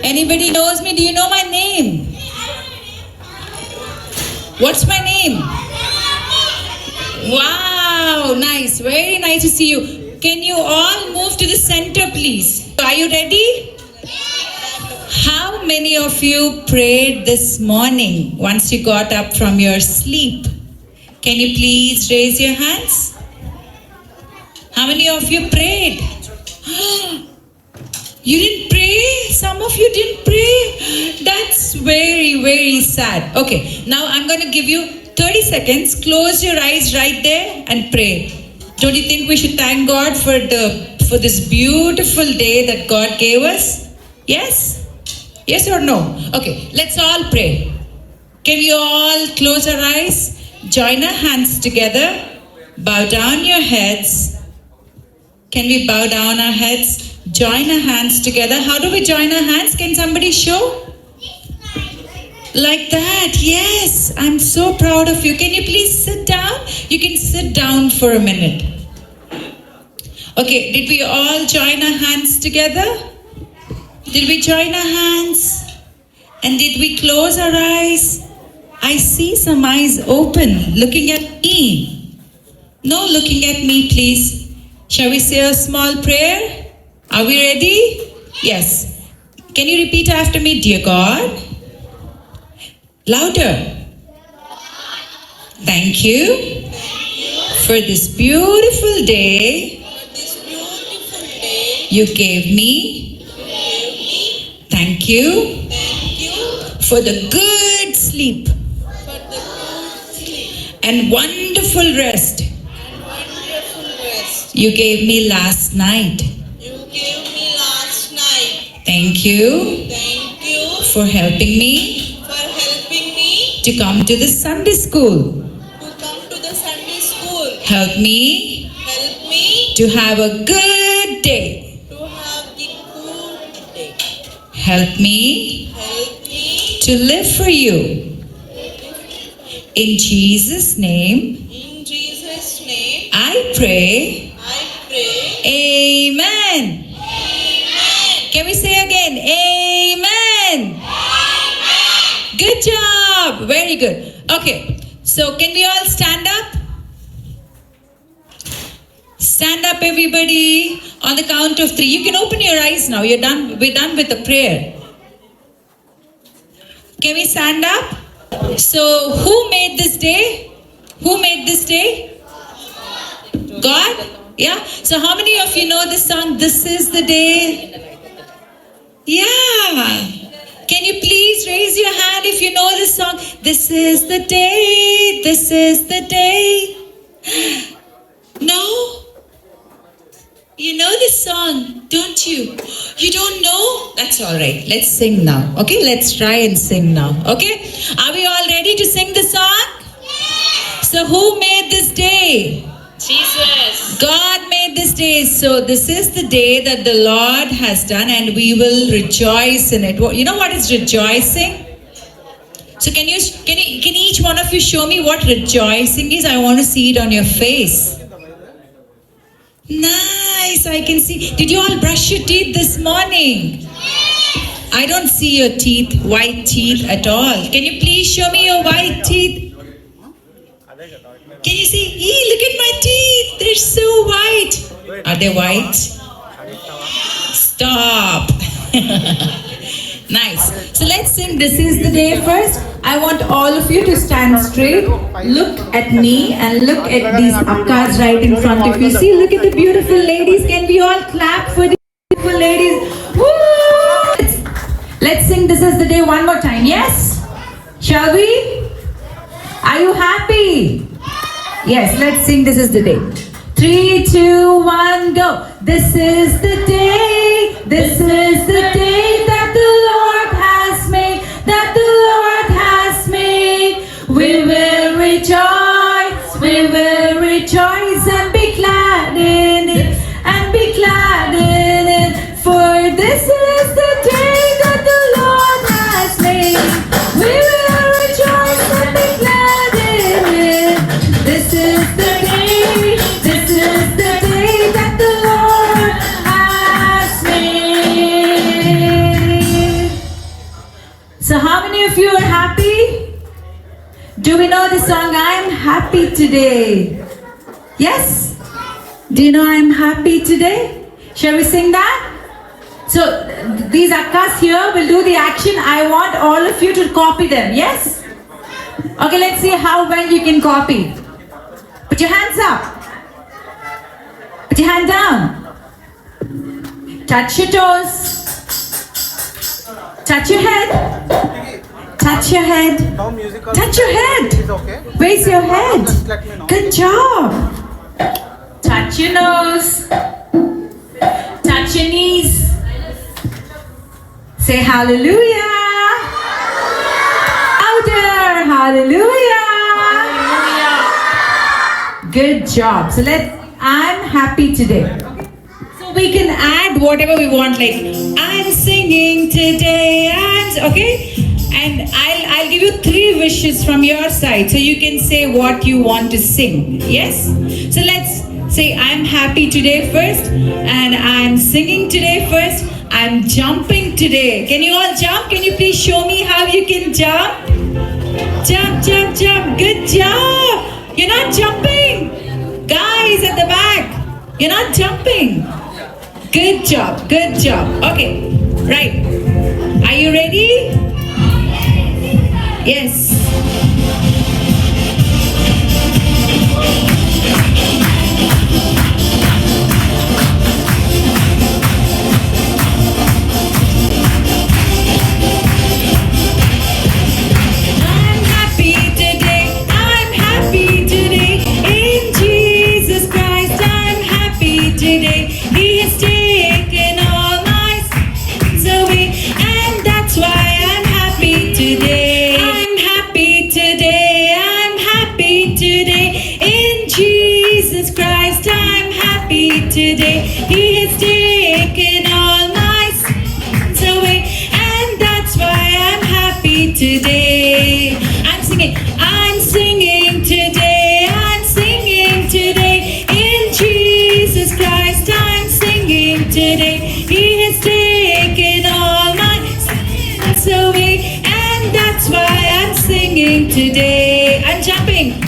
Anybody knows me? Do you know my name? What's my name? Wow, nice. Very nice to see you. Can you all move to the center, please? Are you ready? How many of you prayed this morning once you got up from your sleep? Can you please raise your hands? How many of you prayed? You didn't pray? Some of you didn't pray? That's very, very sad. Okay, now I'm going to give you 30 seconds. Close your eyes right there and pray. Don't you think we should thank God for this beautiful day that God gave us? Yes? Yes or no? Okay, let's all pray. Can we all close our eyes? Join our hands together. Bow down your heads. Can we bow down our heads? Join our hands together. How do we join our hands? Can somebody show? Like that. Yes. I'm so proud of you. Can you please sit down? You can sit down for a minute. Okay. Did we all join our hands together? Did we join our hands? And did we close our eyes? I see some eyes open, looking at me. No looking at me, please. Shall we say a small prayer? Are we ready? Yes. Can you repeat after me? Dear God. Louder. Thank you for this beautiful day you gave me. Thank you for the good sleep and wonderful rest you gave me last night. Thank you for helping me to come to the Sunday school. Help me to have a good day. Help me to live for you. In Jesus' name, I pray. Amen. Can we say again? Amen. Good job. Very good. Okay. So can we all stand up? Stand up, everybody. On the count of 3. You can open your eyes now. You're done. We're done with the prayer. Can we stand up? So who made this day? Who made this day? God? Yeah. So how many of you know this song? This is the day. Yeah. Can you please raise your hand if you know this song? This is the day. This is the day. No? You know this song, don't you? You don't know? That's all right. Let's sing now. Okay, let's try and sing now. Okay? Are we all ready to sing the song? Yes. So who made this day? Jesus. God made this day. So this is the day that the Lord has done and we will rejoice in it. You know what is rejoicing? So can each one of you show me what rejoicing is? I want to see it on your face. Nice, I can see. Did you all brush your teeth this morning? I don't see your teeth, white teeth at all. Can you please show me your white teeth? Can you see? Look at my teeth. They're so white. Are they white? Stop. Nice. So let's sing This Is the Day first. I want all of you to stand straight. Look at me and look at these akkas right in front of you. See, look at the beautiful ladies. Can we all clap for the beautiful ladies? Woo! Let's sing This Is the Day one more time. Yes? Shall we? Are you happy? Yes, let's sing This Is the Day. 3, 2, 1, go. This is the day. This is the day that the Lord has made. That the Lord has made. We will rejoice. We will rejoice and be glad in it. And be glad in it. For this is the day that the Lord has made. We will rejoice and be glad in it. This is the day. This is the day that the Lord has made. So how many of you are happy? Do we know the song I am happy today? Yes? Do you know I am happy today? Shall we sing that? So these akkas here will do the action. I want all of you to copy them. Yes? Okay, let's see how well you can copy. Put your hands up. Put your hand down. Touch your toes. Touch your head. Touch your head. Now musical. Touch your head. Is okay. Raise your head. Just let me know. Good job. Touch your nose. Touch your knees. Say hallelujah. Outer. Hallelujah. Good job. So I'm happy today. So we can add whatever we want, like I'm singing today. Okay? And I'll give you 3 wishes from your side, so you can say what you want to sing. Yes? So let's say I'm happy today first, and I'm singing today first. I'm jumping today. Can you all jump? Can you please show me how you can jump? Jump, jump, jump. Good job. You're not jumping. Guys at the back, you're not jumping. Good job. Good job. Okay. Right. Are you ready? Yes. I'm happy today. I'm happy today. In Jesus Christ, I'm happy today. He has taken all my sins away, and that's why I'm happy today. I'm happy today. I'm happy today. In Jesus Christ, I'm happy today. He has taken all my sins away, and that's why I'm happy today. I'm singing today. I'm singing today. In Jesus Christ, I'm singing today. He has taken all my sins away, and that's why I'm singing today. I'm jumping.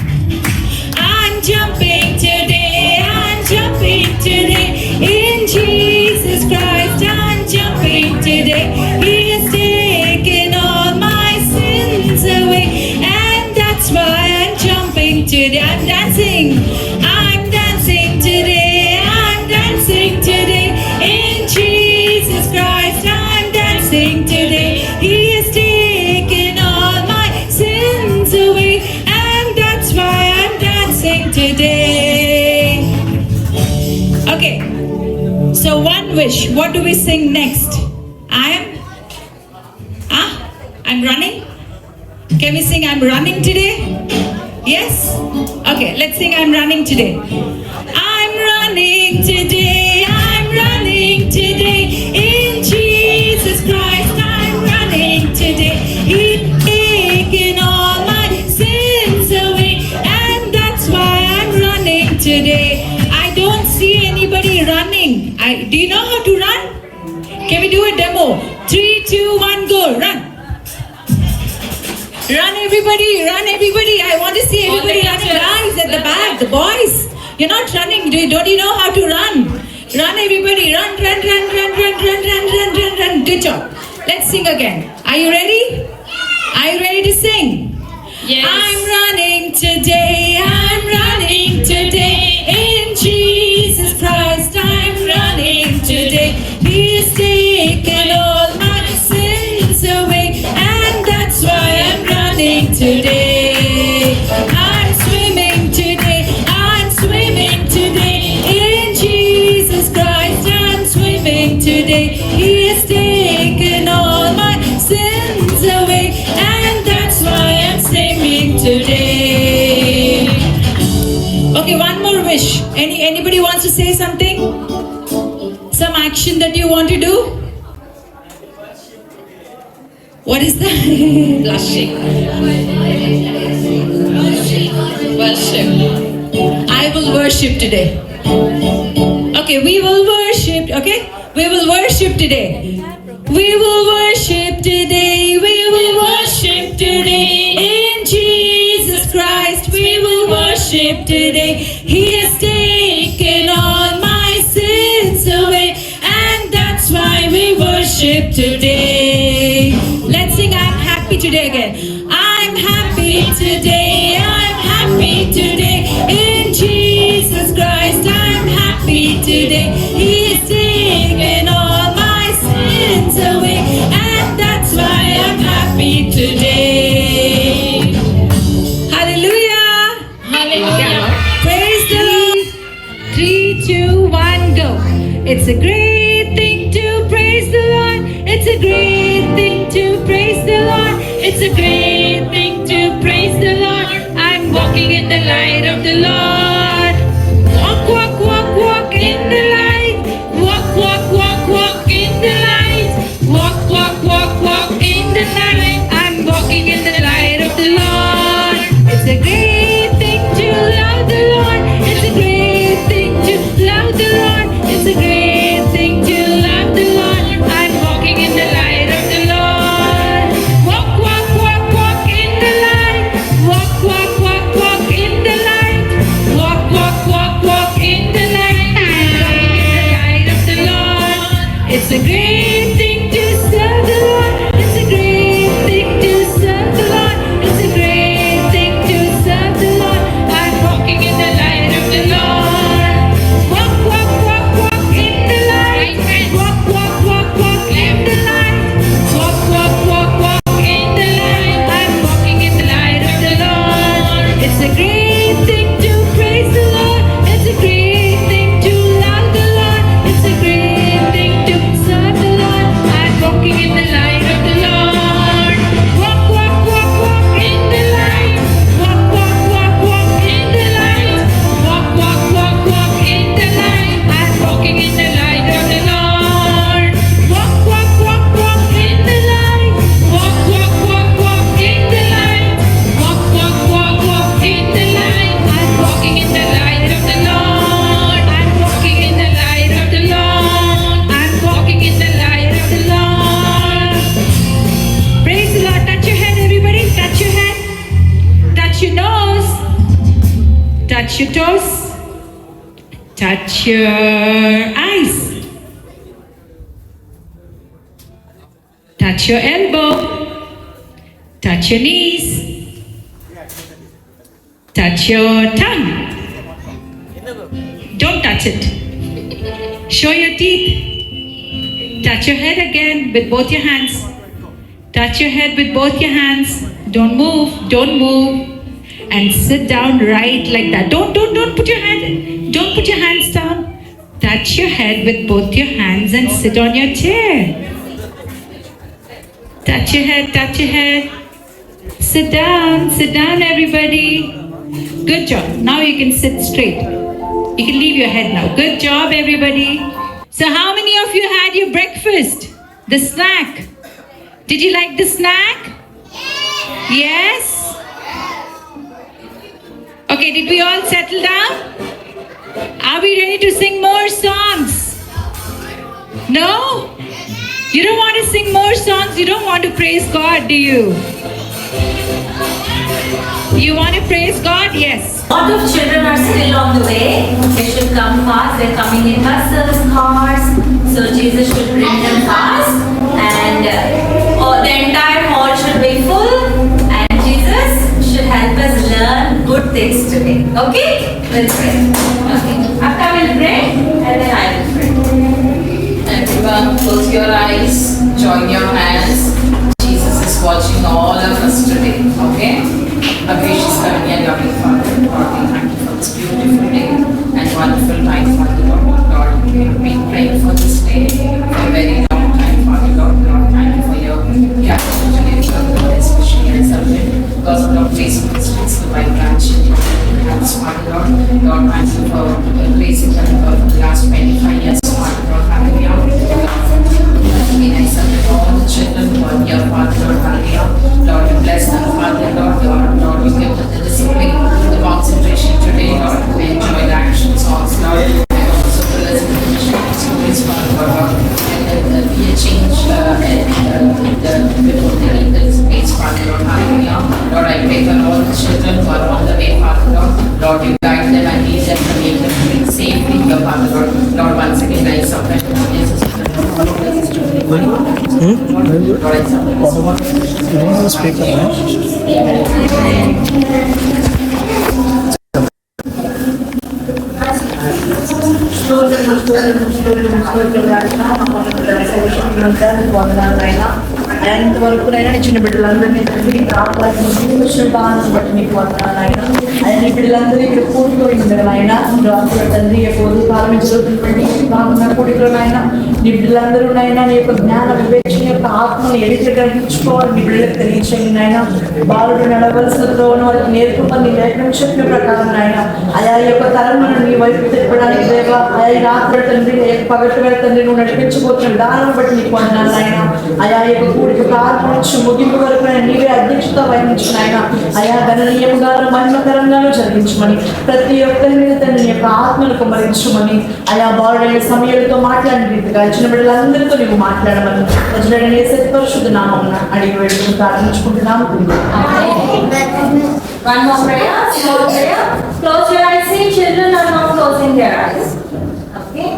I'm jumping today. I'm jumping today. In Jesus Christ, I'm jumping today. He has taken all my sins away, and that's why I'm jumping today. I'm dancing. I'm dancing today. I'm dancing today. In Jesus Christ, I'm dancing today. He has taken all my sins away, and that's why I'm dancing today. Okay. So one wish. What do we sing next? I'm running. Can we sing I'm running today? Yes? Okay, let's sing I'm running today. I'm running today. I'm running today. In Jesus Christ, I'm running today. He's taken all my sins away, and that's why I'm running today. I don't see anybody running. Do you know how to run? Can we do a demo? 3, 2, 1, go. Run. Run everybody, run everybody. I want to see everybody running. Guys at the back, the boys. You're not running. Don't you know how to run? Run everybody, run, run, run, run, run, run, run, run, run, run. Good job. Let's sing again. Are you ready? Are you ready to sing? Yes. I'm running today. I'm running today. In Jesus Christ, I'm running today. He has taken all my sins away, and that's why I'm running today. I'm swimming today. I'm swimming today. In Jesus Christ, I'm swimming today. He has taken all my sins away, and that's why I'm swimming today. Okay, one more wish. Anybody wants to say something? Some action that you want to do? What is that? Blushing. Worship. I will worship today. Okay, we will worship. Okay, we will worship today. We will worship today. We will today. In Jesus Christ we will worship today. He has taken all my sins away, and that's why we worship today. Let's sing I'm happy today again. I'm happy today. I'm happy today. In Jesus Christ I'm happy today. He has taken all my sins away, and that's why I'm happy today. Hallelujah. Hallelujah. Praise the Lord. 3, 2, 1, go. It's a great thing to praise the Lord. It's a great thing to praise the Lord. It's a great thing to praise the Lord. I'm walking in the light of the Lord. Walk, walk, walk, walk in the light. Walk, walk, walk, walk in the light. Walk, walk, walk, walk in the light. I'm walking in the light of the Lord. It's a great thing to love the Lord. It's a great thing to love the Lord. It's a great thing to love the Lord. I'm walking in the light of the Lord. Walk, walk, walk, walk in the light. Walk, walk, walk, walk in the light. Walk, walk, walk, walk in the light. I'm walking in the light of the Lord. It's a great thing to serve the Lord. It's a great thing to serve the Lord. It's a great thing to serve the Lord. I'm walking in the light of the Lord. Walk, walk, walk, walk in the light. Walk, walk, walk, walk in the light. Walk, walk, walk, walk in the light. I'm walking in the light of the Lord. It's a great thing to praise the Lord. It's a great thing to love the Lord. It's a great thing to serve the Lord. I'm walking in the light of the Lord. Walk, walk, walk, walk in the light. Walk, walk, walk, walk in the light. Walk, walk, walk, walk in the light. I'm walking in the light of the Lord. Walk, walk, walk, walk in the light. Walk, walk, walk, walk in the light. Walk, walk, walk, walk in the light. I'm walking in the light of the Lord. I'm walking in the light of the Lord. I'm walking in the light of the Lord. Praise the Lord. Touch your head, everybody. Touch your head. Touch your nose. Touch your toes. Touch your eyes. Touch your elbow. Touch your knees. Touch your tongue. Don't touch it. Show your teeth. Touch your head again with both your hands. Touch your head with both your hands. Don't move. Don't move. And sit down right like that. Don't put your hand. Don't put your hands down. Touch your head with both your hands and sit on your chair. Touch your head. Touch your head. Sit down. Sit down, everybody. Good job. Now you can sit straight. You can leave your head now. Good job, everybody. So how many of you had your breakfast? The snack? Did you like the snack? Yes? Okay, did we all settle down? Are we ready to sing more songs? No? You don't want to sing more songs? You don't want to praise God, do you? You want to praise God? Yes. A lot of children are still on the way. They should come fast. They're coming in buses, cars. So Jesus should bring them fast. And the entire hall should be full. And Jesus should help us learn good things today. Okay? Let's pray. Okay. After we'll pray, and then I will pray. Everyone, close your eyes, join your hands. Jesus is watching all of us today, okay? Our gracious Heavenly and loving Father, Lord, we thank you for this beautiful day and wonderful night, Father Lord. Lord, we have been praying for this day for a very long time, Father Lord. Lord, thank you for your capacity, Lord, especially as a because of Lord, placing the streets, the white branch in your hands, Father Lord. Lord, thank you for placing them for the last 25 years, Father Lord. Hallelujah. We accept all the children who are here, Father Lord. Hallelujah. Lord, you bless them, Father Lord. Lord, you give them the discipline, the concentration today, Lord, to enjoy the action songs, Lord, and also to listen to the mission stories, Father Lord, and be a change ఎంతవరకునైనా చిన్న బిడ్డలందరినీ బాధను బట్టి మీకు వందనాలు ఆయన ఆయన బిడ్డలందరూ ఇక్కడ కూడుకొని ఉండరు ఆయన తండ్రి కాలం జరుగుతున్నటువంటి కూడికలోనైనా నీ బిడ్డలందరూ నైనా నీ యొక్క జ్ఞాన వివేచన యొక్క ఆత్మను ఎడిచి గ్రహించుకోవాలి నీ బిడ్డలకు తెలియచేయండి నాయన బాలుడు నడవలసిన త్రోవను వారికి నేర్పుకొని నీ లేఖనం చెప్పిన ప్రకారం నాయన ఆయా యొక్క తరములను నీ వైపు తిప్పడానికి దేవా ఆయా రాత్రి తండ్రి పగటి వేళ తండ్రి నువ్వు నడిపించబోతున్న విధానం బట్టి నీకు వందనాలు ఆయన ఆయా యొక్క కూడిక ప్రారంభం నుంచి ముగింపు వరకు నీవే అధ్యక్షత వహించిన ఆయన ఆయా గణనీయంగాను మహిమకరంగాను జరిగించమని ప్రతి ఒక్కరి మీద తండ్రి నీ యొక్క ఆత్మను కుమరించమని ఆయా బాలుడైన సమయాలతో మాట్లాడిన రీతిగా చిన్న బిడ్డలందరితో నీవు మాట్లాడమని ప్రజలైన పరిశుద్ధ నామమున అడిగి వేడుకుని ప్రార్థించుకుంటున్నాము. One more prayer, small prayer. Close your eyes, see children are now closing their eyes. Okay.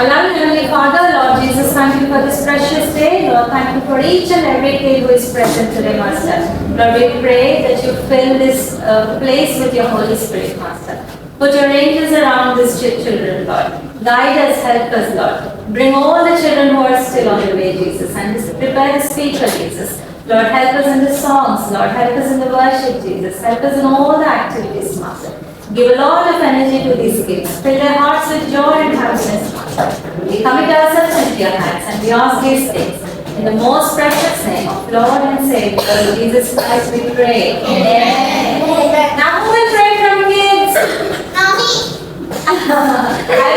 Allowing Heavenly Father, Lord Jesus, thank you for this precious day. Lord, thank you for each and every day who is present today, Master. Lord, we pray that you fill this place with your Holy Spirit, Master. Put your angels around these children, Lord. Guide us, help us, Lord. Bring all the children who are still on the way, Jesus, and prepare the speaker, Jesus. Lord, help us in the songs, Lord. Help us in the worship, Jesus. Help us in all the activities, Master. Give a lot of energy to these kids. Fill their hearts with joy and happiness, Master. We commit ourselves into your hands and we ask these things in the most precious name of Lord and Savior, Jesus Christ, we pray. Amen. Now who will pray from kids?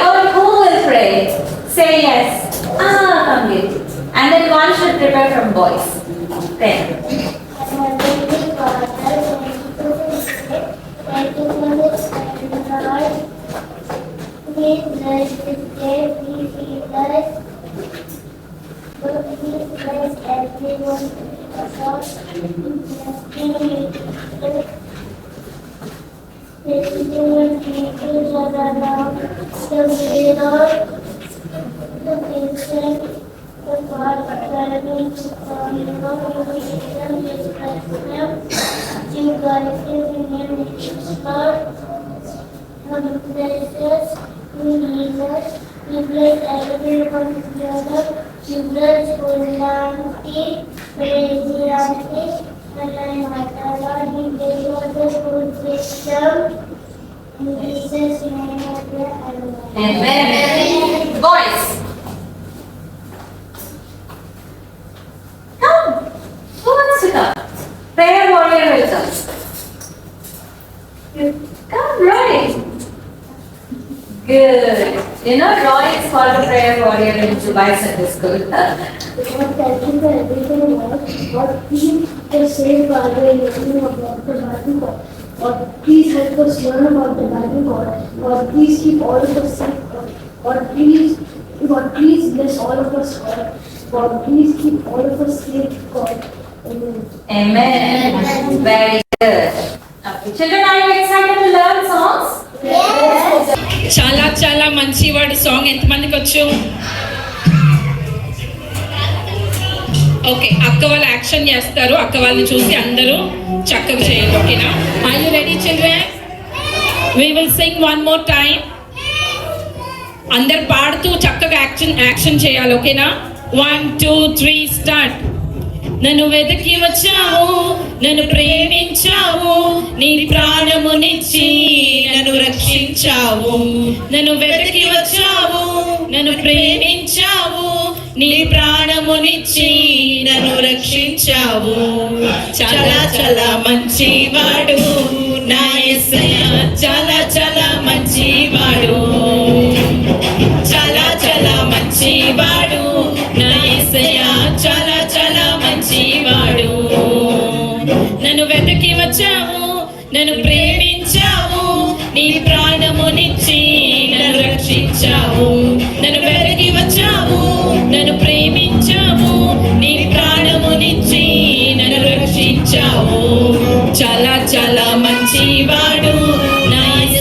Lord, who will pray? Say yes. Come here. And then one should prepare from boys. Pray. Please bless this day, please be blessed. Please bless everyone you bless everyone together. You bless Gullanti, Prezianti, and I Matala. You gave us the good wisdom. In Jesus' name I pray. Amen. Boys, come. Who wants to come? Prayer warrior will come. Come, Roy. Good. You know, Roy is called a prayer warrior in Dubai Sunday School. Thank you for everything, Lord. Lord, please just save Father and everything about the Bible, God. Lord, please help us learn about the Bible, God. Lord, please keep all of us safe, God. Lord, please bless all of us, God. Lord, please keep all of us safe, God. Amen. Amen. Very good. Okay. Children, are you excited to learn songs? Yes. చాలా చాలా మంచి word song ఎంతమందికి వచ్చు? Okay, అక్క వాళ్ళు action చేస్తారు, అక్క వాళ్ళని చూసి అందరూ చక్కగా చేయండి. ఓకేనా? Are you ready children? We will sing one more time. అందరు పాడుతూ చక్కగా యాక్షన్ చేయాలి. ఓకేనా? 1 2 3 స్టార్ట్. నన్ను వెతికి వచ్చావు, నన్ను ప్రేమించావు, నీ ప్రాణమునిచ్చి నన్ను రక్షించావు. నన్ను వెతికి వచ్చావు, నన్ను ప్రేమించావు, నీ ప్రాణమునిచ్చి నన్ను రక్షించావు. చాలా చాలా మంచివాడు నా యేసయ్య, చాలా చాలా మంచివాడు, చాలా చాలా మంచివాడు నా యేసయ్య, చాలా చాలా మంచివాడు. నన్ను వెతికి వచ్చావు, నన్ను ప్రేమించావు, నీ ప్రాణమునిచ్చి నన్ను రక్షించావు. నన్ను వెతికి వచ్చావు, నన్ను ప్రేమించావు, నీ ప్రాణమునిచ్చి నన్ను రక్షించావు. చాలా చాలా మంచివాడు నా యేసయ్య,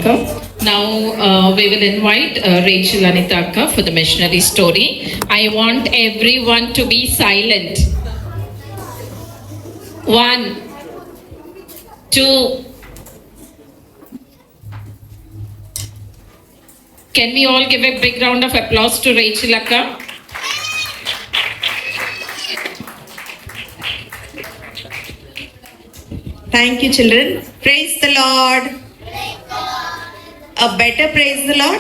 Akka. Now we will invite Rachel Anita Akka for the missionary story. I want everyone to be silent. 1, 2. Can we all give a big round of applause to Rachel Akka? Thank you, children. Praise the Lord. A better praise the Lord.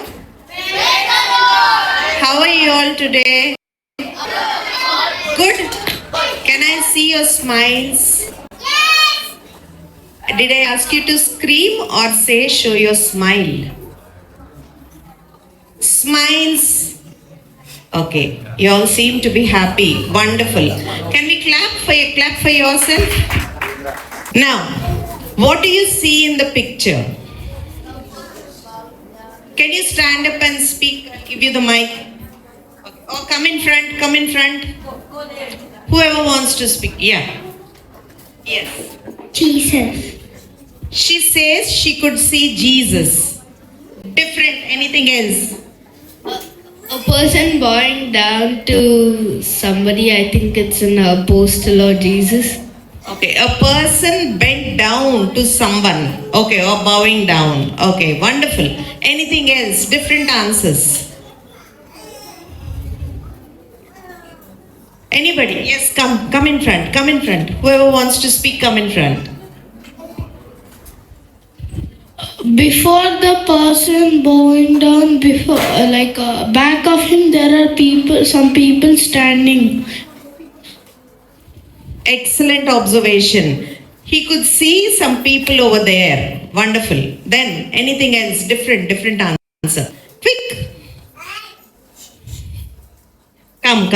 How are you all today? Good. Can I see your smiles? Did I ask you to scream or say show your smile? Smiles. Okay. You all seem to be happy. Wonderful. Can we clap for yourself? Now, what do you see in the picture? Can you stand up and speak? I'll give you the mic. Or come in front. Whoever wants to speak. Yeah. Yes. Jesus. She says she could see Jesus. Different. Anything else? A person bowing down to somebody, I think it's an apostle or Jesus. Okay, a person bent down to someone. Okay, or bowing down. Okay, wonderful. Anything else? Different answers. Anybody? Yes, come in front. Whoever wants to speak, come in front. Before the person bowing down, back of him, there are some people standing. Excellent observation. He could see some people over there. Wonderful. Then, anything else? Different answer. Quick. Come.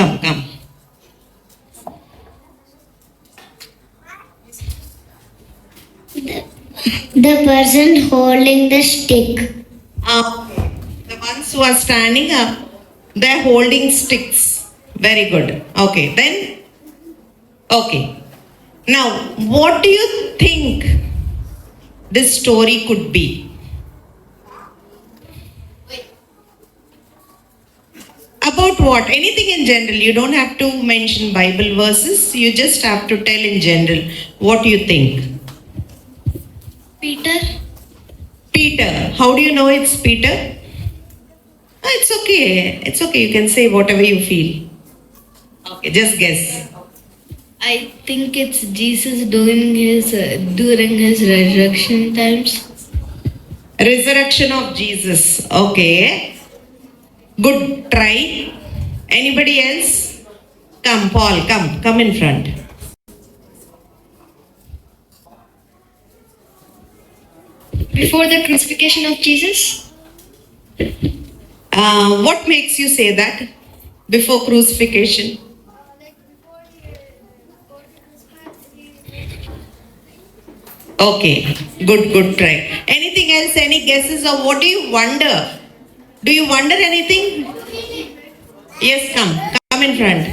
The person holding the stick. The ones who are standing up, they're holding sticks. Very good. Okay, then. Okay. Now, what do you think this story could be? About what? Anything in general. You don't have to mention Bible verses. You just have to tell in general. What do you think? Peter. How do you know it's Peter? It's okay. You can say whatever you feel. Okay, just guess. I think it's Jesus during his resurrection times. Resurrection of Jesus. Okay. Good try. Anybody else? Come, Paul, come in front. Before the crucifixion of Jesus? What makes you say that? Before crucifixion? Okay, good try. Anything else? Any guesses, or what do you wonder? Do you wonder anything? Yes, come in front.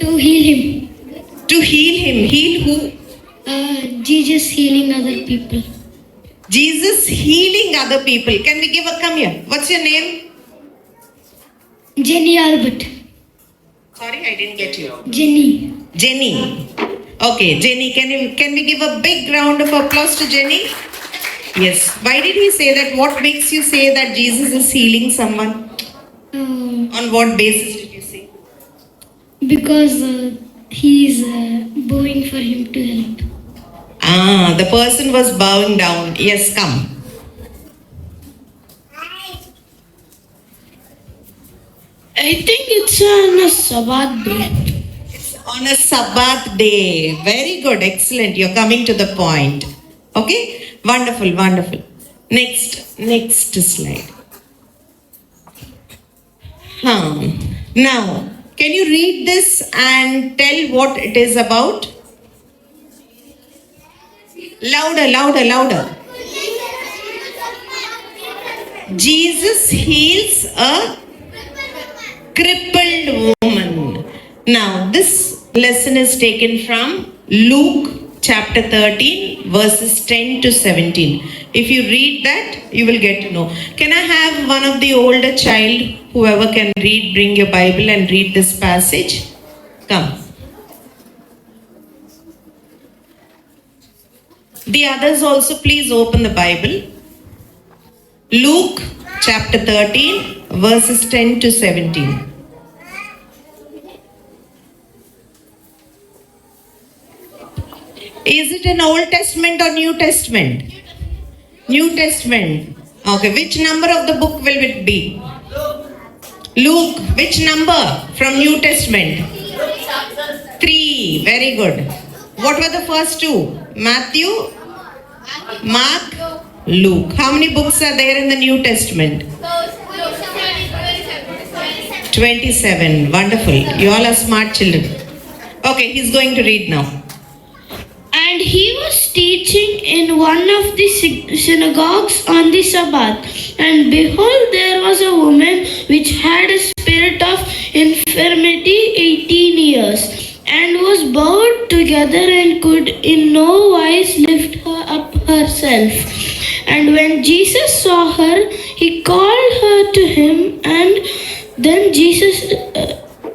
To heal him. To heal him. Heal who? Jesus healing other people. Jesus healing other people. Can we come here. What's your name? Jenny Albert. Sorry, I didn't get you. Jenny. Okay, Jenny, can we give a big round of applause to Jenny? Yes. Why did we say that? What makes you say that Jesus is healing someone? On what basis did you say? Because he's bowing for him to help. The person was bowing down. Yes, come. I think it's on a Sabbath day. It's on a Sabbath day. Very good. Excellent. You're coming to the point. Okay? Wonderful. Next slide. Now, can you read this and tell what it is about? Louder. Jesus heals a crippled woman. Now, this lesson is taken from Luke chapter 13, verses 10 to 17. If you read that, you will get to know. Can I have one of the older child, whoever can read, bring your Bible and read this passage? Come. The others also, please open the Bible. Luke chapter 13, verses 10 to 17. Is it an Old Testament or New Testament? New Testament. Okay, which number of the book will it be? Luke, which number from New Testament? 3. Very good. What were the first two? Matthew, Mark, Luke. How many books are there in the New Testament? 27. Wonderful. You all are smart children. Okay, he's going to read now. And he was teaching in one of the synagogues on the Sabbath. And behold, there was a woman which had a spirit of infirmity 18 years, and was bowed together and could in no wise lift her up herself. And when Jesus saw her, he called her to him, and then Jesus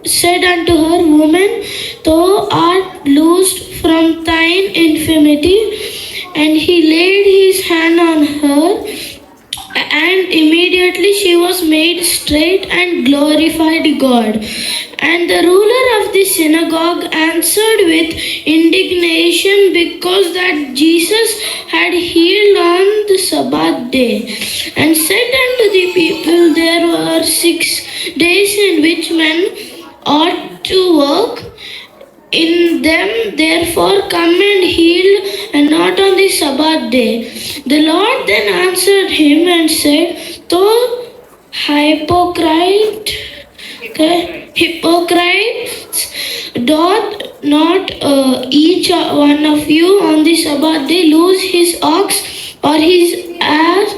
said unto her, Woman, thou art loosed from thine infirmity. And he laid his hand on her, and immediately she was made straight and glorified God. And the ruler of the synagogue answered with indignation, because that Jesus had healed on the Sabbath day, and said unto the people, There were 6 days in which men ought to work. In them therefore come and heal, and not on the Sabbath day. The Lord then answered him and said, Thou hypocrites, doth not each one of you on the Sabbath day loose his ox or his ass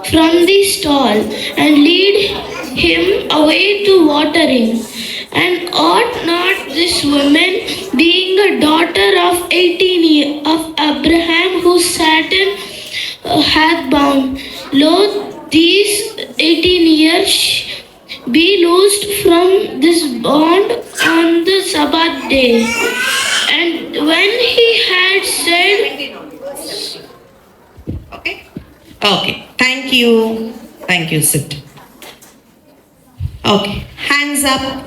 from the stall, and lead him away to watering? And ought not this woman, being a daughter of 18 years of Abraham, who Satan hath bound, lo, these 18 years be loosed from this bond on the Sabbath day? And when he had said, Okay? Okay. Thank you. Thank you. Sit. Okay. Hands up.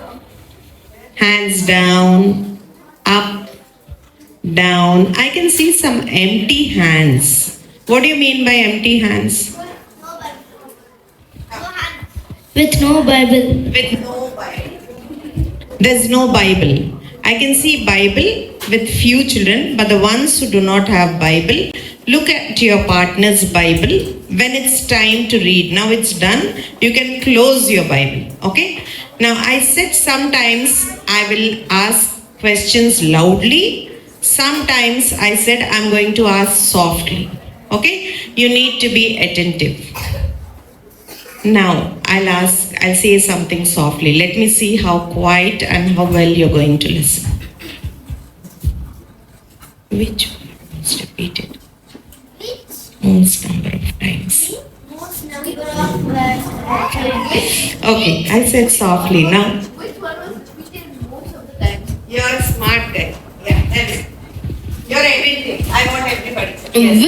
Hands down, up, down. I can see some empty hands. What do you mean by empty hands? With no Bible. With no Bible. There's no Bible. I can see Bible with few children, but the ones who do not have Bible, look at your partner's Bible when it's time to read. Now it's done. You can close your Bible. Okay? Now I said sometimes I will ask questions loudly. Sometimes I said I'm going to ask softly. Okay? You need to be attentive. Now I'll say something softly. Let me see how quiet and how well you're going to listen. Which one was repeated? Most number of times. Okay, I said softly now. Which one was repeated most of the time? You're a smart guy. Yeah, tell me. You're everything. I want everybody. Yes.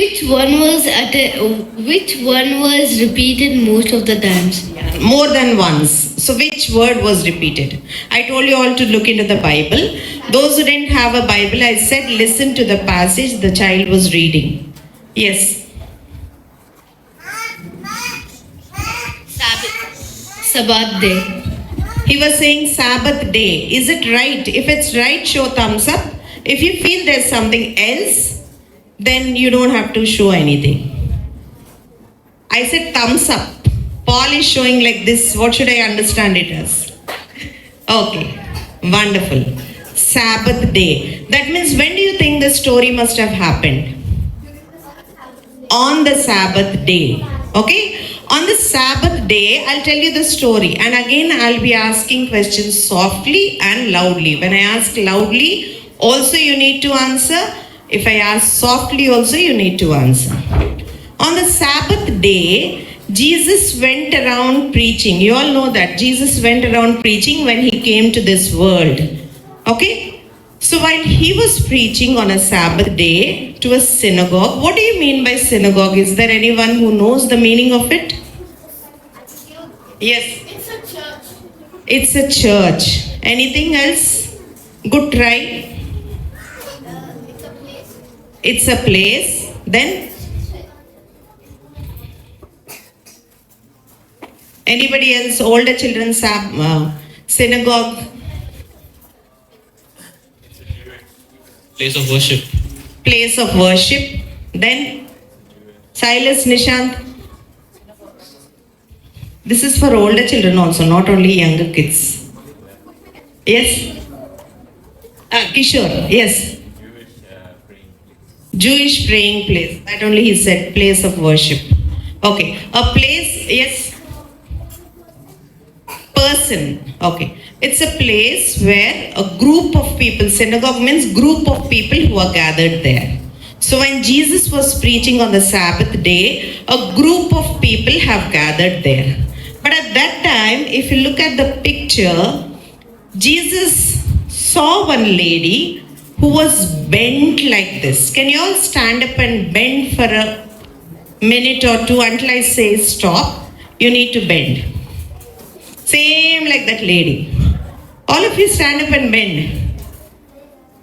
Which one was repeated most of the times? Yeah, more than once. So which word was repeated? I told you all to look into the Bible. Those who didn't have a Bible, I said listen to the passage the child was reading. Yes. Sabbath day. He was saying Sabbath day. Is it right? If it's right, show thumbs up. If you feel there's something else, then you don't have to show anything. I said thumbs up. Paul is showing like this. What should I understand it as? Okay. Wonderful. Sabbath day. That means when do you think the story must have happened? On the Sabbath day. Okay? On the Sabbath day, I'll tell you the story. And again, I'll be asking questions softly and loudly. When I ask loudly, also you need to answer. If I ask softly also, you need to answer. On the Sabbath day, Jesus went around preaching. You all know that. Jesus went around preaching when he came to this world. Okay? So while he was preaching on a Sabbath day to a synagogue, what do you mean by synagogue? Is there anyone who knows the meaning of it? Yes. It's a church. It's a church. Anything else? Good try. It's a place. It's a place. Then? Anybody else? Older children's synagogue? Place of worship. Place of worship. Then? Silas, Nishant? This is for older children also, not only younger kids. Yes? Kishore, yes. Jewish praying place. That only he said, place of worship. Okay. A place, yes. Person. Okay. It's a place where a group of people, synagogue means group of people who are gathered there. So when Jesus was preaching on the Sabbath day, a group of people have gathered there. But at that time, if you look at the picture, Jesus saw one lady who was bent like this. Can you all stand up and bend for a minute or two until I say stop? You need to bend. Same like that lady. All of you stand up and bend.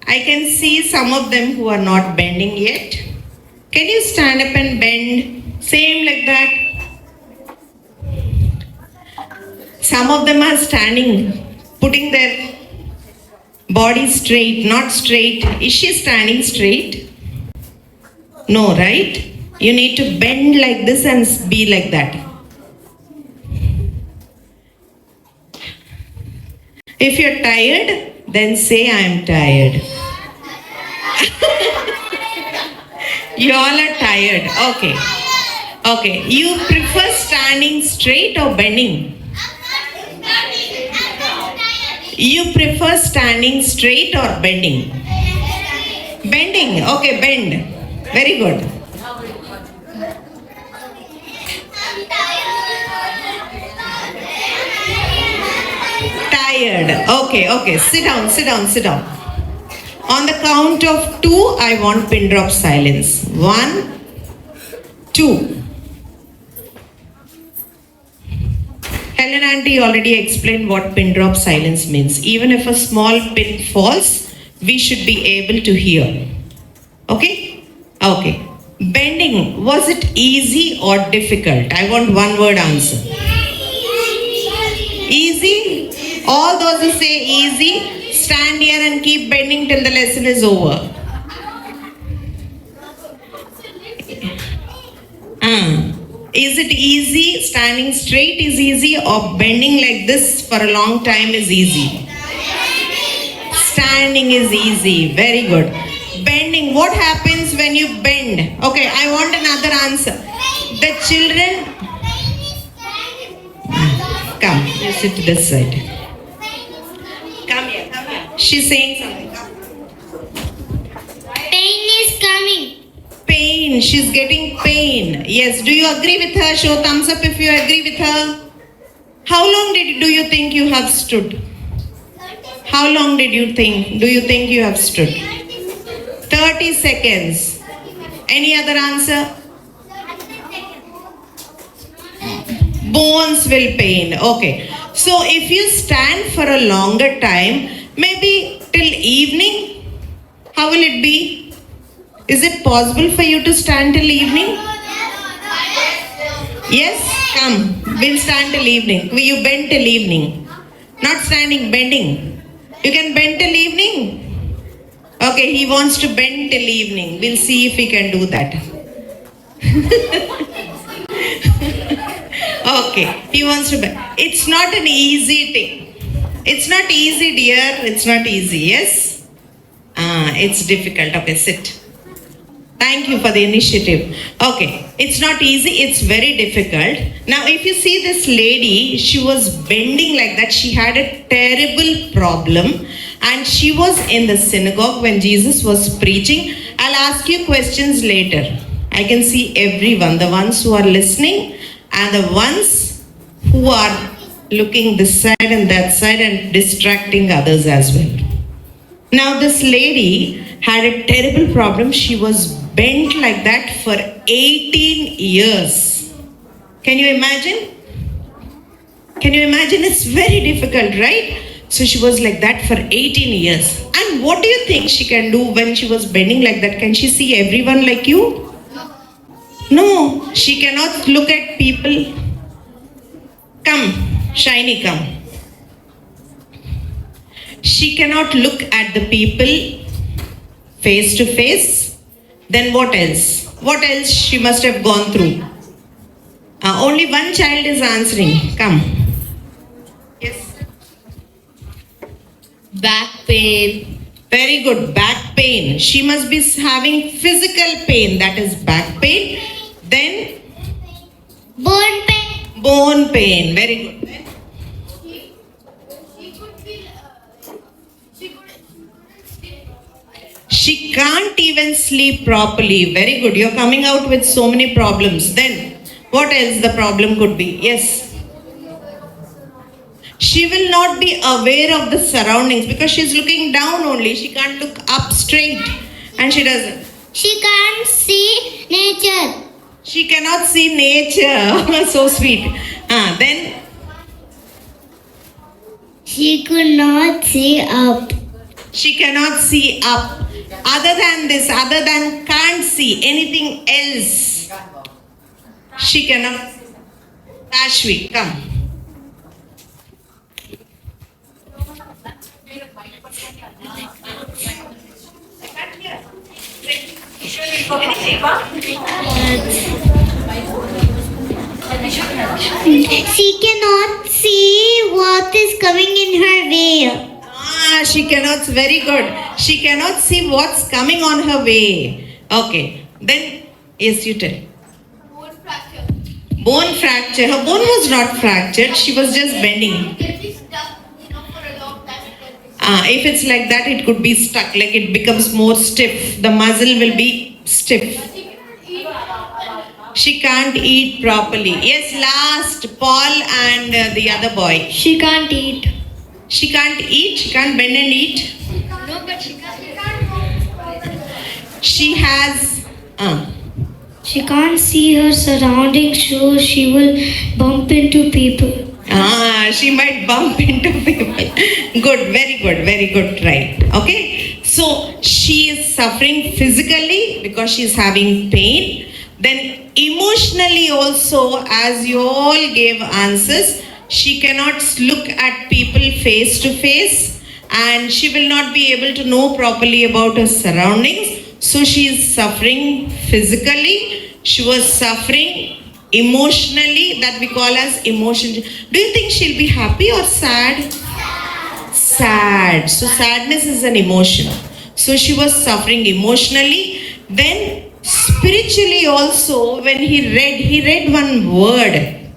I can see some of them who are not bending yet. Can you stand up and bend? Same like that. Some of them are standing, putting their body straight, not straight. Is she standing straight? No, right? You need to bend like this and be like that. If you're tired, then say I am tired. You all are tired. Okay. Okay. You prefer standing straight or bending? You prefer standing straight or bending? Bending. Okay, bend. Very good. Tired. Okay. Sit down. On the count of 2, I want pin drop silence. 1, 2. Helen auntie already explained what pin drop silence means. Even if a small pin falls, we should be able to hear. Okay? Okay. Bending, was it easy or difficult? I want one word answer. Easy? All those who say easy, stand here and keep bending till the lesson is over. Is it easy? Standing straight is easy or bending like this for a long time is easy? Standing is easy. Very good. Bending. What happens when you bend? Okay, I want another answer. The children... Come, you sit this side. Come here. She's saying something. Pain is coming. Pain. She's getting pain. Yes. Do you agree with her? Show thumbs up if you agree with her. How long do you think you have stood? How long do you think you have stood? 30 seconds. Any other answer? Bones will pain. Okay. So if you stand for a longer time, maybe till evening, how will it be? Is it possible for you to stand till evening? Yes? Come. We'll stand till evening. You bend till evening. Not standing, bending. You can bend till evening? Okay, he wants to bend till evening. We'll see if we can do that. Okay, he wants to bend. It's not an easy thing. It's not easy, dear. It's not easy, yes? It's difficult. Okay, sit. Thank you for the initiative. Okay, it's not easy, it's very difficult. Now, if you see this lady, she was bending like that. She had a terrible problem, and she was in the synagogue when Jesus was preaching. I'll ask you questions later. I can see everyone, the ones who are listening and the ones who are looking this side and that side and distracting others as well. Now, this lady had a terrible problem. She was bent like that for 18 years. Can you imagine? Can you imagine? It's very difficult, right? So she was like that for 18 years. And what do you think she can do when she was bending like that? Can she see everyone like you? No, she cannot look at people. Come, Shiny, come. She cannot look at the people face to face. Then what else? What else she must have gone through? Only one child is answering. Come. Yes. Back pain. Very good. Back pain. She must be having physical pain. That is back pain. Then Bone pain. bone pain. Very good. Then she can't even sleep properly. Very good. You're coming out with so many problems. Then, what else the problem could be? Yes. She will not be aware of the surroundings because she's looking down only. She can't look up straight. And she doesn't. She can't see nature. She cannot see nature. So sweet. Then, She could not see up. she cannot see up. Other than this, other than can't see anything else, she cannot. Ashwi, come. She cannot see what is coming in her way. She cannot, very good. She cannot see what's coming on her way. Okay. Then, yes, you tell. Bone fracture. Her bone was not fractured. She was just bending. If it's like that, it could be stuck. Like it becomes more stiff. The muscle will be stiff. She can't eat properly. Yes, last, Paul and the other boy. She can't eat. She can't eat. She can't bend and eat. No, but she can't. She has. She can't see her surroundings, so she will bump into people. She might bump into people. Good, very good try. Okay, so she is suffering physically because she is having pain. Then emotionally also, as you all gave answers, she cannot look at people face to face, and she will not be able to know properly about her surroundings. So she is suffering physically. She was suffering emotionally, that we call as emotion. Do you think she'll be happy or sad? Sad. So sadness is an emotion. So she was suffering emotionally. Then spiritually also, when he read one word.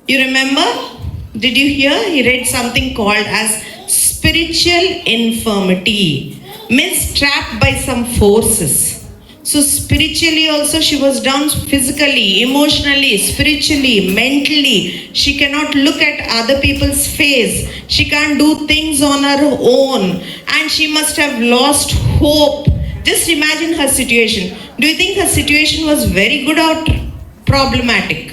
You remember? Did you hear? He read something called as spiritual infirmity. Means trapped by some forces. So spiritually also she was down, physically, emotionally, spiritually, mentally. She cannot look at other people's face. She can't do things on her own. And she must have lost hope. Just imagine her situation. Do you think her situation was very good or problematic?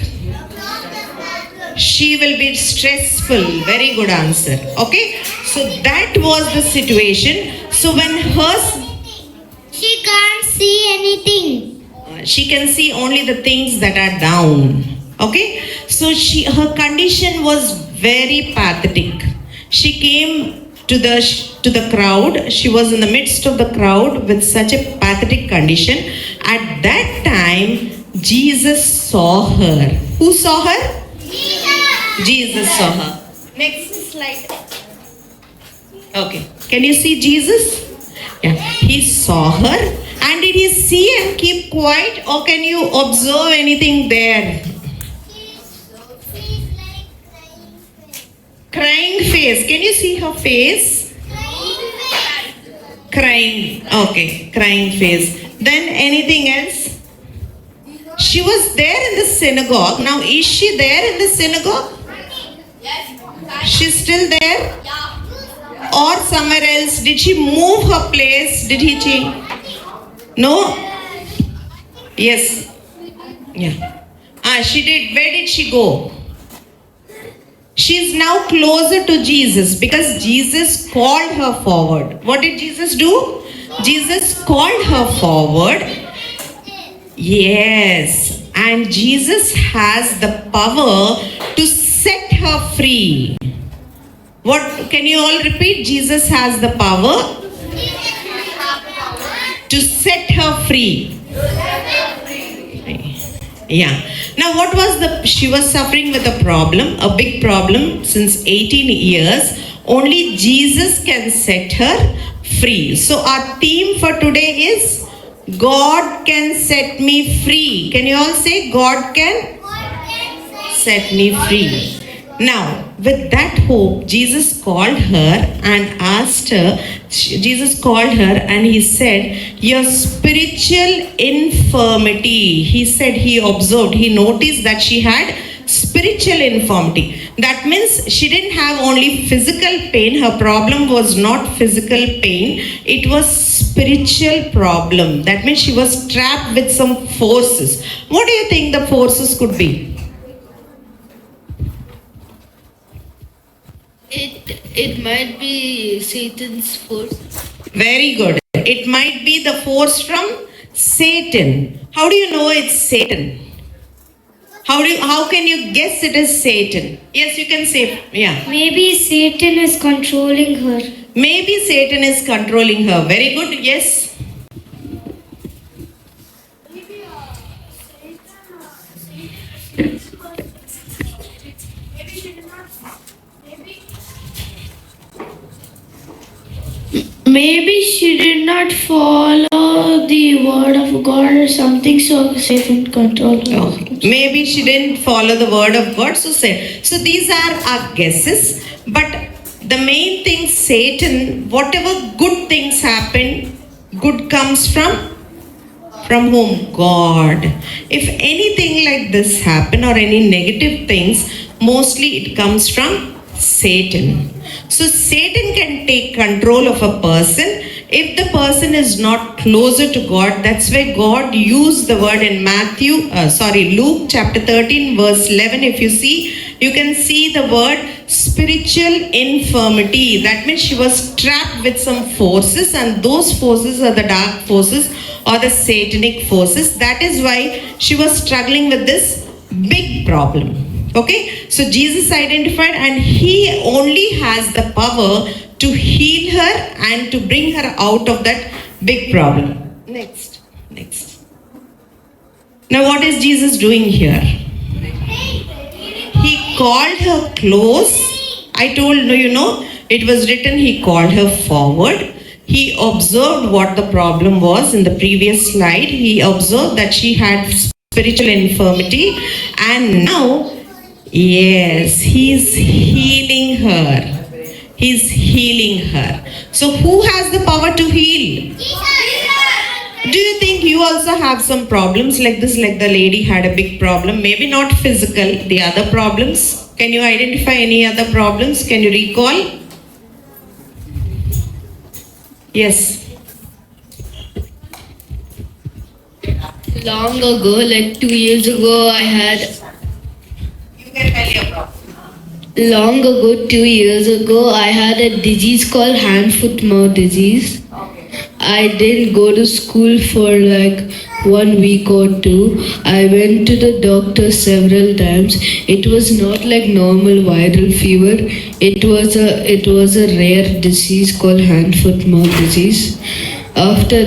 She will be stressful. Very good answer. Okay. So that was the situation. So when She can't see anything. she can see only the things that are down. Okay. So her condition was very pathetic. She came to the crowd. She was in the midst of the crowd with such a pathetic condition. At that time, Jesus saw her. Who saw her? Jesus saw her. Next slide. Okay. Can you see Jesus? Yeah. He saw her And did he see and keep quiet, or can you observe anything there? Crying face. Can you see her face? Crying. Okay, crying face. Then anything else? She was there in the synagogue. Now, is she there in the synagogue? She's still there? Or somewhere else? Did she move her place? Did he change? No? Yes. Yeah. She did. Where did she go? She's now closer to Jesus because Jesus called her forward. What did Jesus do? Jesus called her forward. Yes. And Jesus has the power to set her free. What can you all repeat? Jesus has the power to set her free. Yeah. Now what was she was suffering with a problem, a big problem since 18 years. Only Jesus can set her free. So our theme for today is God can set me free. Can you all say God can set me free? Now, with that hope, Jesus called her and asked her, Jesus called her and he said, your spiritual infirmity. He said, he observed, he noticed that she had spiritual infirmity. That means she didn't have only physical pain. Her problem was not physical pain. It was spiritual problem. That means she was trapped with some forces. What do you think the forces could be? It might be Satan's force. Very good. It might be the force from Satan. How do you know it's Satan? How can you guess it is Satan? Yes, you can say, yeah. Maybe Satan is controlling her. Maybe Satan is controlling her. Very good, yes. Maybe she did not follow the word of God or something, so Satan controlled her. Oh, maybe she didn't follow the word of God, so say. So these are our guesses. But the main thing, Satan, whatever good things happen, good comes from whom? God. If anything like this happen or any negative things, mostly it comes from Satan. So Satan can take control of a person if the person is not closer to God. That's why God used the word in Luke chapter 13 verse 11. If you see, you can see the word spiritual infirmity. That means she was trapped with some forces, and those forces are the dark forces or the satanic forces. That is why she was struggling with this big problem. Okay, so Jesus identified, and he only has the power to heal her and to bring her out of that big problem. Next. Now what is Jesus doing here? He called her close. I told you, it was written he called her forward. He observed what the problem was in the previous slide. He observed that she had spiritual infirmity, and now yes, he's healing her. He's healing her. So who has the power to heal? Do you think you also have some problems like this, like the lady had a big problem? Maybe not physical, the other problems. Can you identify any other problems? Can you recall? Yes. Long ago, like 2 years ago, I had Long ago, 2 years ago, I had a disease called hand-foot-mouth disease. I didn't go to school for like 1 week or 2. I went to the doctor several times. It was not like normal viral fever. It was a rare disease called hand-foot-mouth disease. After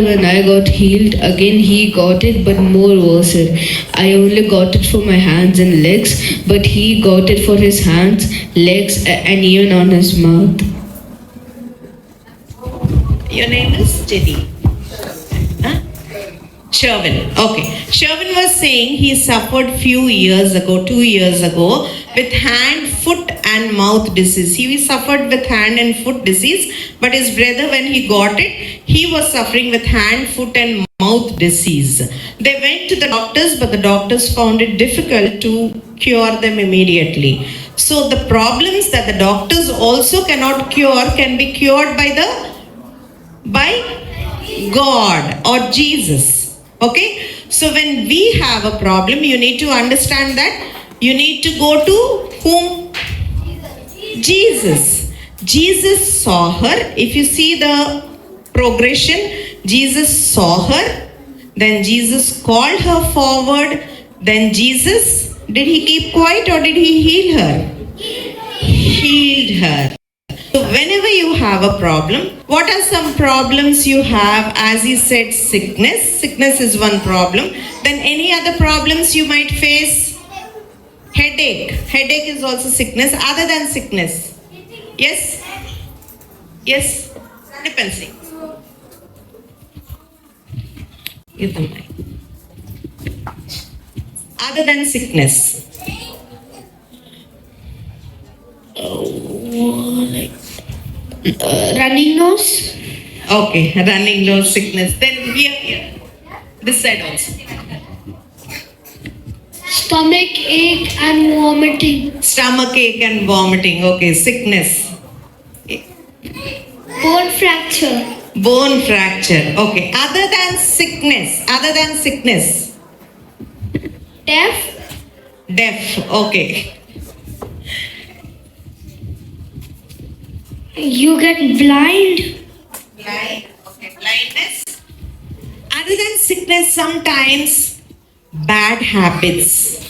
when I got healed, again he got it, but more worse. I only got it for my hands and legs, but he got it for his hands, legs, and even on his mouth. Your name is Jenny. Sherwin. Okay. Sherwin was saying he suffered few years ago, 2 years ago, with hand, foot and mouth disease. He suffered with hand and foot disease, but his brother, when he got it, he was suffering with hand, foot and mouth disease. They went to the doctors, but the doctors found it difficult to cure them immediately. So the problems that the doctors also cannot cure can be cured by God or Jesus. Okay, so when we have a problem, you need to understand that you need to go to whom? Jesus. Jesus saw her. If you see the progression, Jesus saw her, then Jesus called her forward, then Jesus, did he keep quiet or did he heal her? Healed her. So whenever you have a problem, what are some problems you have? As he said, sickness. Sickness is one problem. Then any other problems you might face? Headache. Headache is also sickness. Other than sickness? Yes? Yes? Depends. Give them mic. Other than sickness? Running nose. Okay, running nose, sickness. Then here. This side also. Stomach ache and vomiting. Stomach ache and vomiting. Okay, sickness. Bone fracture. Bone fracture. Okay. Other than sickness. Deaf. Deaf. Okay. You get blind. Blind. Okay. Blindness. Other than sickness, sometimes bad habits.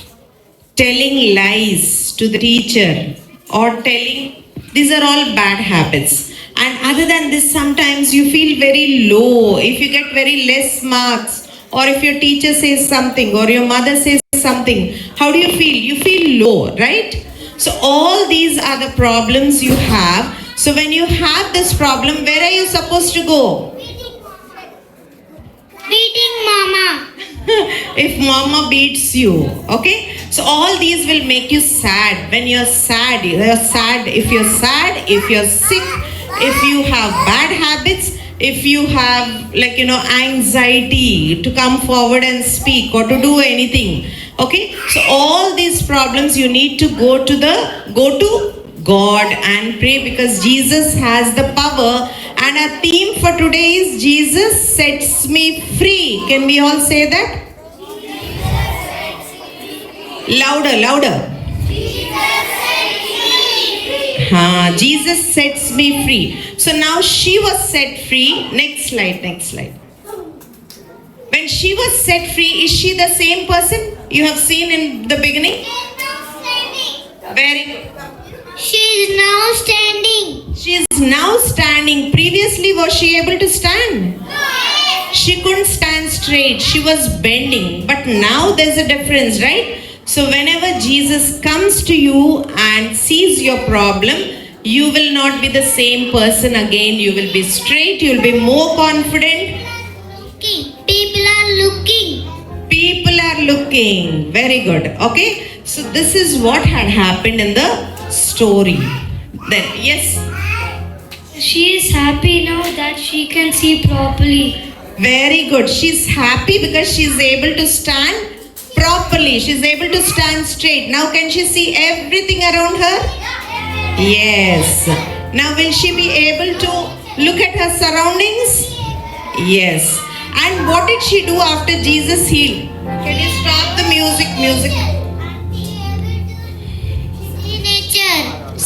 Telling lies to the teacher or these are all bad habits. And other than this, sometimes you feel very low. If you get very less marks, or if your teacher says something, or your mother says something, how do you feel? You feel low, right? So all these are the problems you have. So when you have this problem, where are you supposed to go? Beating mama. If mama beats you, okay? So all these will make you sad. When you're sad, if you're sad, if you're sick, if you have bad habits, if you have anxiety to come forward and speak or to do anything, okay? So all these problems you need to go to God and pray, because Jesus has the power. And our theme for today is Jesus sets me free. Can we all say that? Louder. Jesus sets me free. So now she was set free. Next slide. When she was set free, is she the same person you have seen in the beginning? Very good. She is now standing. She is now standing. Previously, was she able to stand? She couldn't stand straight. She was bending. But now there's a difference, right? So whenever Jesus comes to you and sees your problem, you will not be the same person again. You will be straight. You will be more confident. People are looking. People are looking. Very good. Okay. So this is what had happened in the story. Then, yes. She is happy now that she can see properly. Very good. She's happy because she's able to stand properly. She's able to stand straight. Now can she see everything around her? Yes. Now will she be able to look at her surroundings? Yes. And what did she do after Jesus healed? Can you stop the music?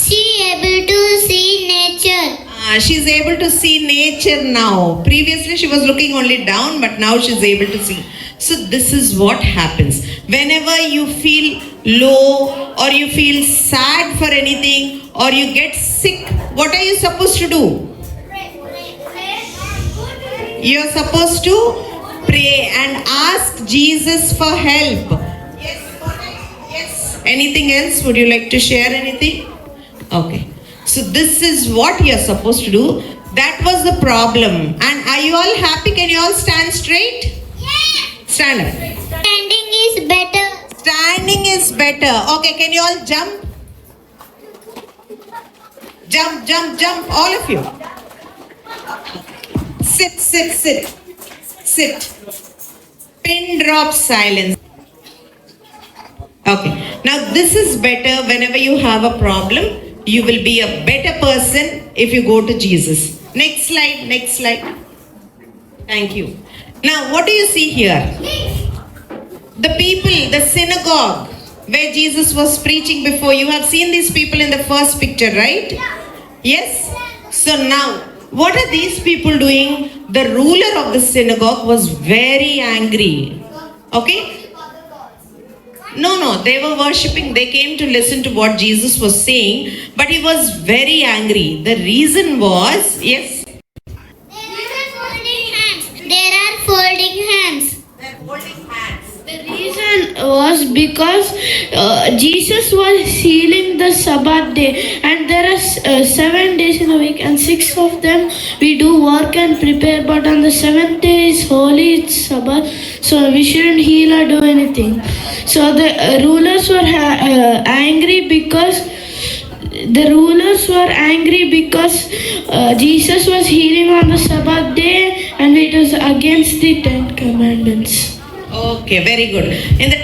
She able to see nature. She's able to see nature now. Previously she was looking only down, but now she's able to see. So this is what happens. Whenever you feel low or you feel sad for anything or you get sick, what are you supposed to do? You're supposed to pray and ask Jesus for help. Yes. Anything else? Would you like to share anything? Okay. So this is what you're supposed to do. That was the problem. And are you all happy? Can you all stand straight? Yeah. Stand up. Standing is better. Standing is better. Okay, can you all jump? Jump, jump, jump, all of you. Sit, sit, sit. Sit. Pin drop silence. Okay, now this is better. Whenever you have a problem, you will be a better person if you go to Jesus. Next slide, next slide. Thank you. Now, what do you see here? The people, the synagogue where Jesus was preaching before. You have seen these people in the first picture, right? Yes? So now, what are these people doing? The ruler of the synagogue was very angry. Okay? No, they were worshipping. They came to listen to what Jesus was saying, but he was very angry. The reason was, yes? There are folding hands. There are folding hands. They're holding hands. The reason was because Jesus was healing the Sabbath day, and there are 7 days in a week, and 6 of them we do work and prepare. But on the 7th day is holy, it's Sabbath, so we shouldn't heal or do anything. So the rulers were angry because Jesus was healing on the Sabbath day, and it was against the 10 commandments. Okay, very good. In the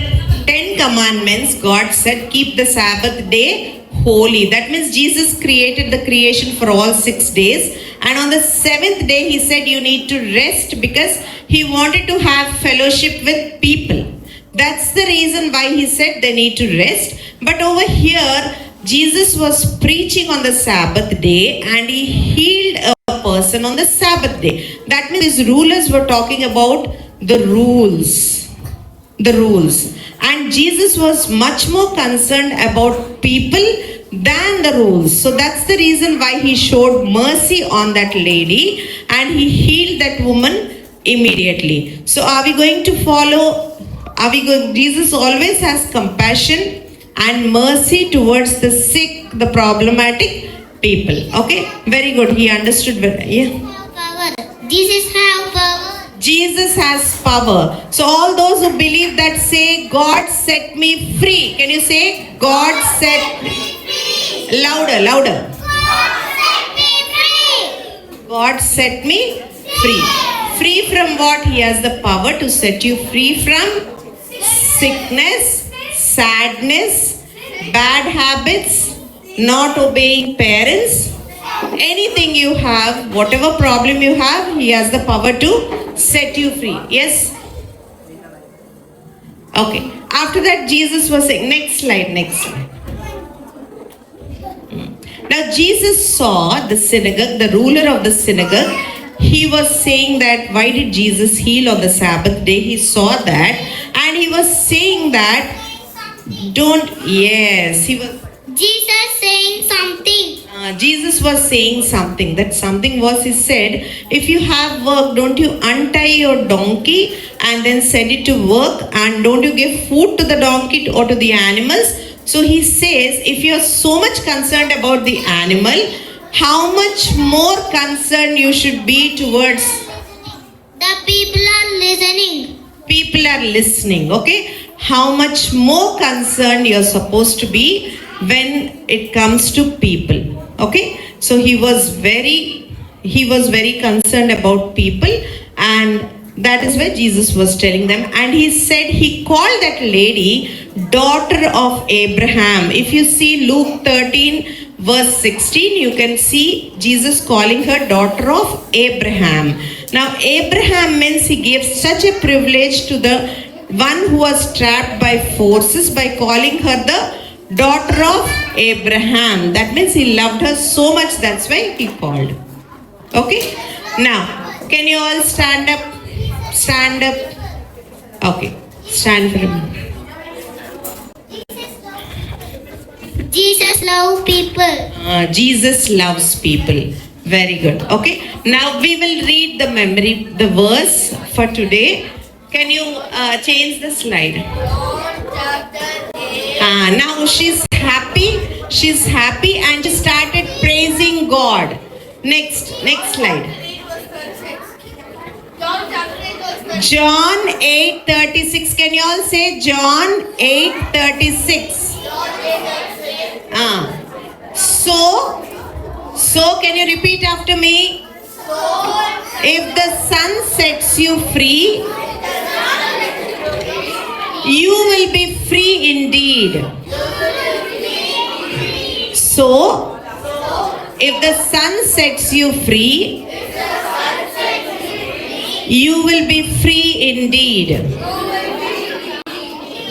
10 commandments, God said, keep the Sabbath day holy. That means Jesus created the creation for all 6 days. And on the 7th day, he said you need to rest because he wanted to have fellowship with people. That's the reason why he said they need to rest. But over here, Jesus was preaching on the Sabbath day and he healed a person on the Sabbath day. That means his rulers were talking about the rules. And Jesus was much more concerned about people than the rules. So that's the reason why he showed mercy on that lady and he healed that woman immediately. So are we going to follow? Jesus always has compassion and mercy towards the sick, the problematic people. Okay, very good. He understood. Yeah. Power. Jesus have power. Jesus has power. So all those who believe that say, God set me free. Can you say, God set me free? Louder. God set me free. God set me free. Free from what? He has the power to set you free from sickness, sadness, bad habits, not obeying parents. Anything you have, whatever problem you have, he has the power to set you free. Yes? Okay. After that, Jesus was saying, next slide. Now, Jesus saw the synagogue, the ruler of the synagogue. He was saying that, why did Jesus heal on the Sabbath day? He saw that and he was saying that, he was. Jesus saying something. Jesus was saying something. That something was, he said, if you have work, don't you untie your donkey and then send it to work, and don't you give food to the donkey or to the animals? So he says, if you are so much concerned about the animal, how much more concerned you should be towards The people are listening. people are listening. Okay, how much more concerned you're supposed to be when it comes to people. Okay, so he was very concerned about people, and that is why Jesus was telling them. And he said, he called that lady daughter of Abraham. If you see Luke 13 verse 16, you can see Jesus calling her daughter of Abraham. Now Abraham means he gave such a privilege to the one who was trapped by forces by calling her the daughter of Abraham. That means he loved her so much, that's why he called. Okay, now can you all stand up? Okay, stand for a minute. Jesus love people. Jesus loves people. Very good. Okay, now we will read the verse for today. Can you change the slide? Now she's happy and she started praising God. Next slide. John 8:36. Can you all say John 8:36? So can you repeat after me? If the Son sets you free, you will be free indeed. So, if the Son sets you free, you will be free indeed.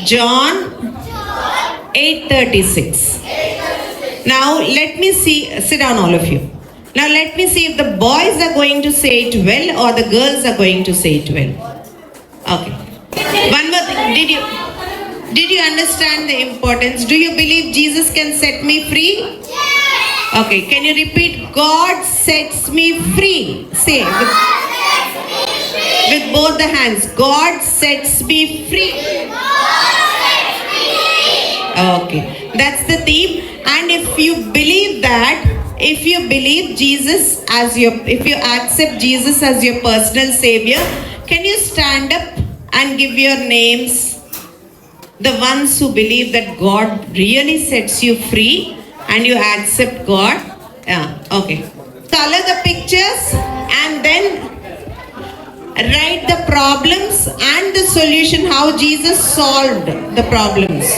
John 8:36. Now let me see, sit down all of you. Now let me see if the boys are going to say it well or the girls are going to say it well. Okay. One more thing. Did you understand the importance? Do you believe Jesus can set me free? Yes. Okay. Can you repeat? God sets me free. Say with both the hands. God sets me free. Okay. That's the theme. And if you believe that, if you believe Jesus as your, if you accept Jesus as your personal savior, can you stand up and give your names? The ones who believe that God really sets you free and you accept God. Yeah, okay. Color the pictures and then write the problems and the solution, how Jesus solved the problems.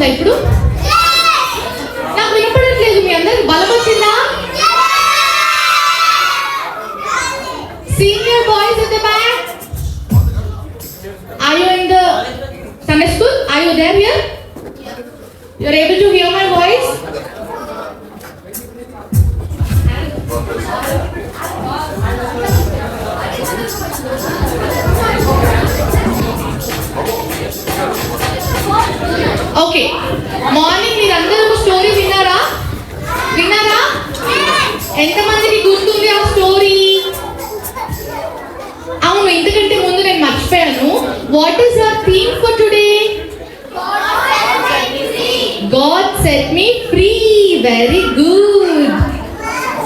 వినిపిస్తుందా ఇప్పుడు? నాకు వినపడట్లేదు. మీ అందరికి బలం వచ్చిందా? Senior boys at the back, are you in the Sunday school? Are you there here? You are able to hear my voice? Okay, morning మీరందరూ ఒక story విన్నారా? ఎంతమందికి గుర్తుంది ఆ స్టోరీ? అవును, ఇంతకంటే ముందు నేను మర్చిపోయాను. What is our theme for today? God set me free. Very good.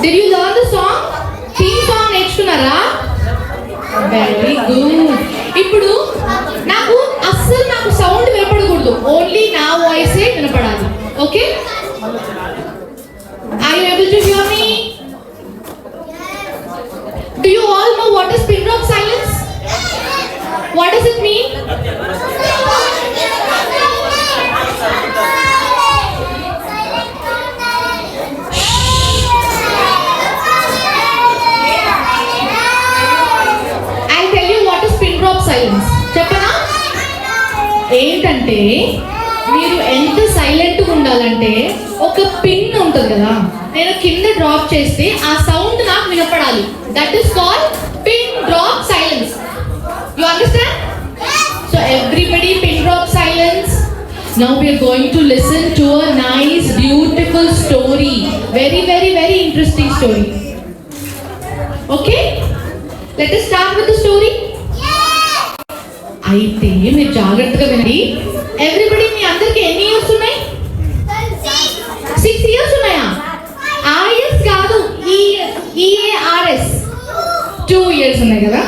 Did you learn the song? Theme song నేర్చుకున్నారా? Very good. ఇప్పుడు నాకు సౌండ్ వినపడకూడదు, ఓన్లీ నా వాయిసే వినపడాలి. Okay, are you able to hear me? Do you all know what is pin drop silence? What does it mean? I'll tell you what is pin drop silence. చెప్పనా? ఏంటంటే మీరు ఎంత సైలెంట్గా ఉండాలంటే ఒక పిన్ ఉంటుంది కదా, నేను కింద డ్రాప్ చేస్తే ఆ సౌండ్ నాకు వినపడాలి. That is called pin drop silence. You understand? So everybody pin drop silence. Now we are going to listen to a nice beautiful story. Very very very interesting story. Okay? Let us start with the story. అయితే మీరు జాగ్రత్తగా వినండి. Everybody, మీ అందరికి ఎన్ని years ఉన్నాయి? 6 years ఉన్నాయా? IS కాదు, EARS 2 years ఉన్నాయి కదా.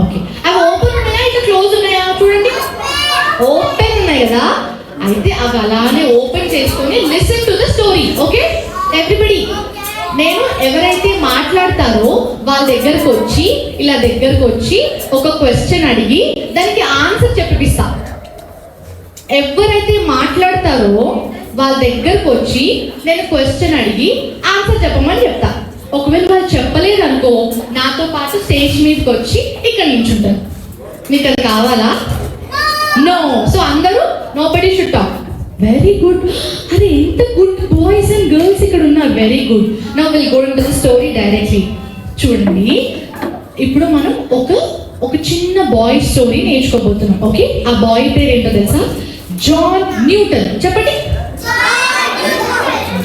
ఓకే, అవి ఓపెన్ ఉన్నాయా ఇట్లా క్లోజ్ ఉన్నాయా? చూడండి, ఓపెన్ ఉన్నాయి కదా. అయితే అవి అలానే ఓపెన్ చేసుకొని listen to the story. Okay everybody, నేను ఎవరైతే మాట్లాడతారో వాళ్ళ దగ్గరకు వచ్చి ఒక క్వశ్చన్ అడిగి దానికి ఆన్సర్ చెప్పిస్తా. ఎవరైతే మాట్లాడతారో వాళ్ళ దగ్గరకు వచ్చి నేను క్వశ్చన్ అడిగి ఆన్సర్ చెప్పమని చెప్తా. ఒకవేళ వాళ్ళు చెప్పలేదనుకో, నాతో పాటు స్టేజ్ మీదకి వచ్చి ఇక్కడ నిల్చుంటారు. మీకు అది కావాలా? నో. సో అందరూ nobody should talk. Very good. అరే ఎంత గుడ్ బాయ్స్ అండ్ గర్ల్స్ ఇక్కడ ఉన్నారు. Very good. Now will go into the story directly. చూడండి, ఇప్పుడు మనం ఒక చిన్న బాయ్ స్టోరీ నేర్చుకోబోతున్నాం. ఓకే, ఆ బాయ్ పేరు ఏంటో తెలుసా? John Newton. చెప్పండి,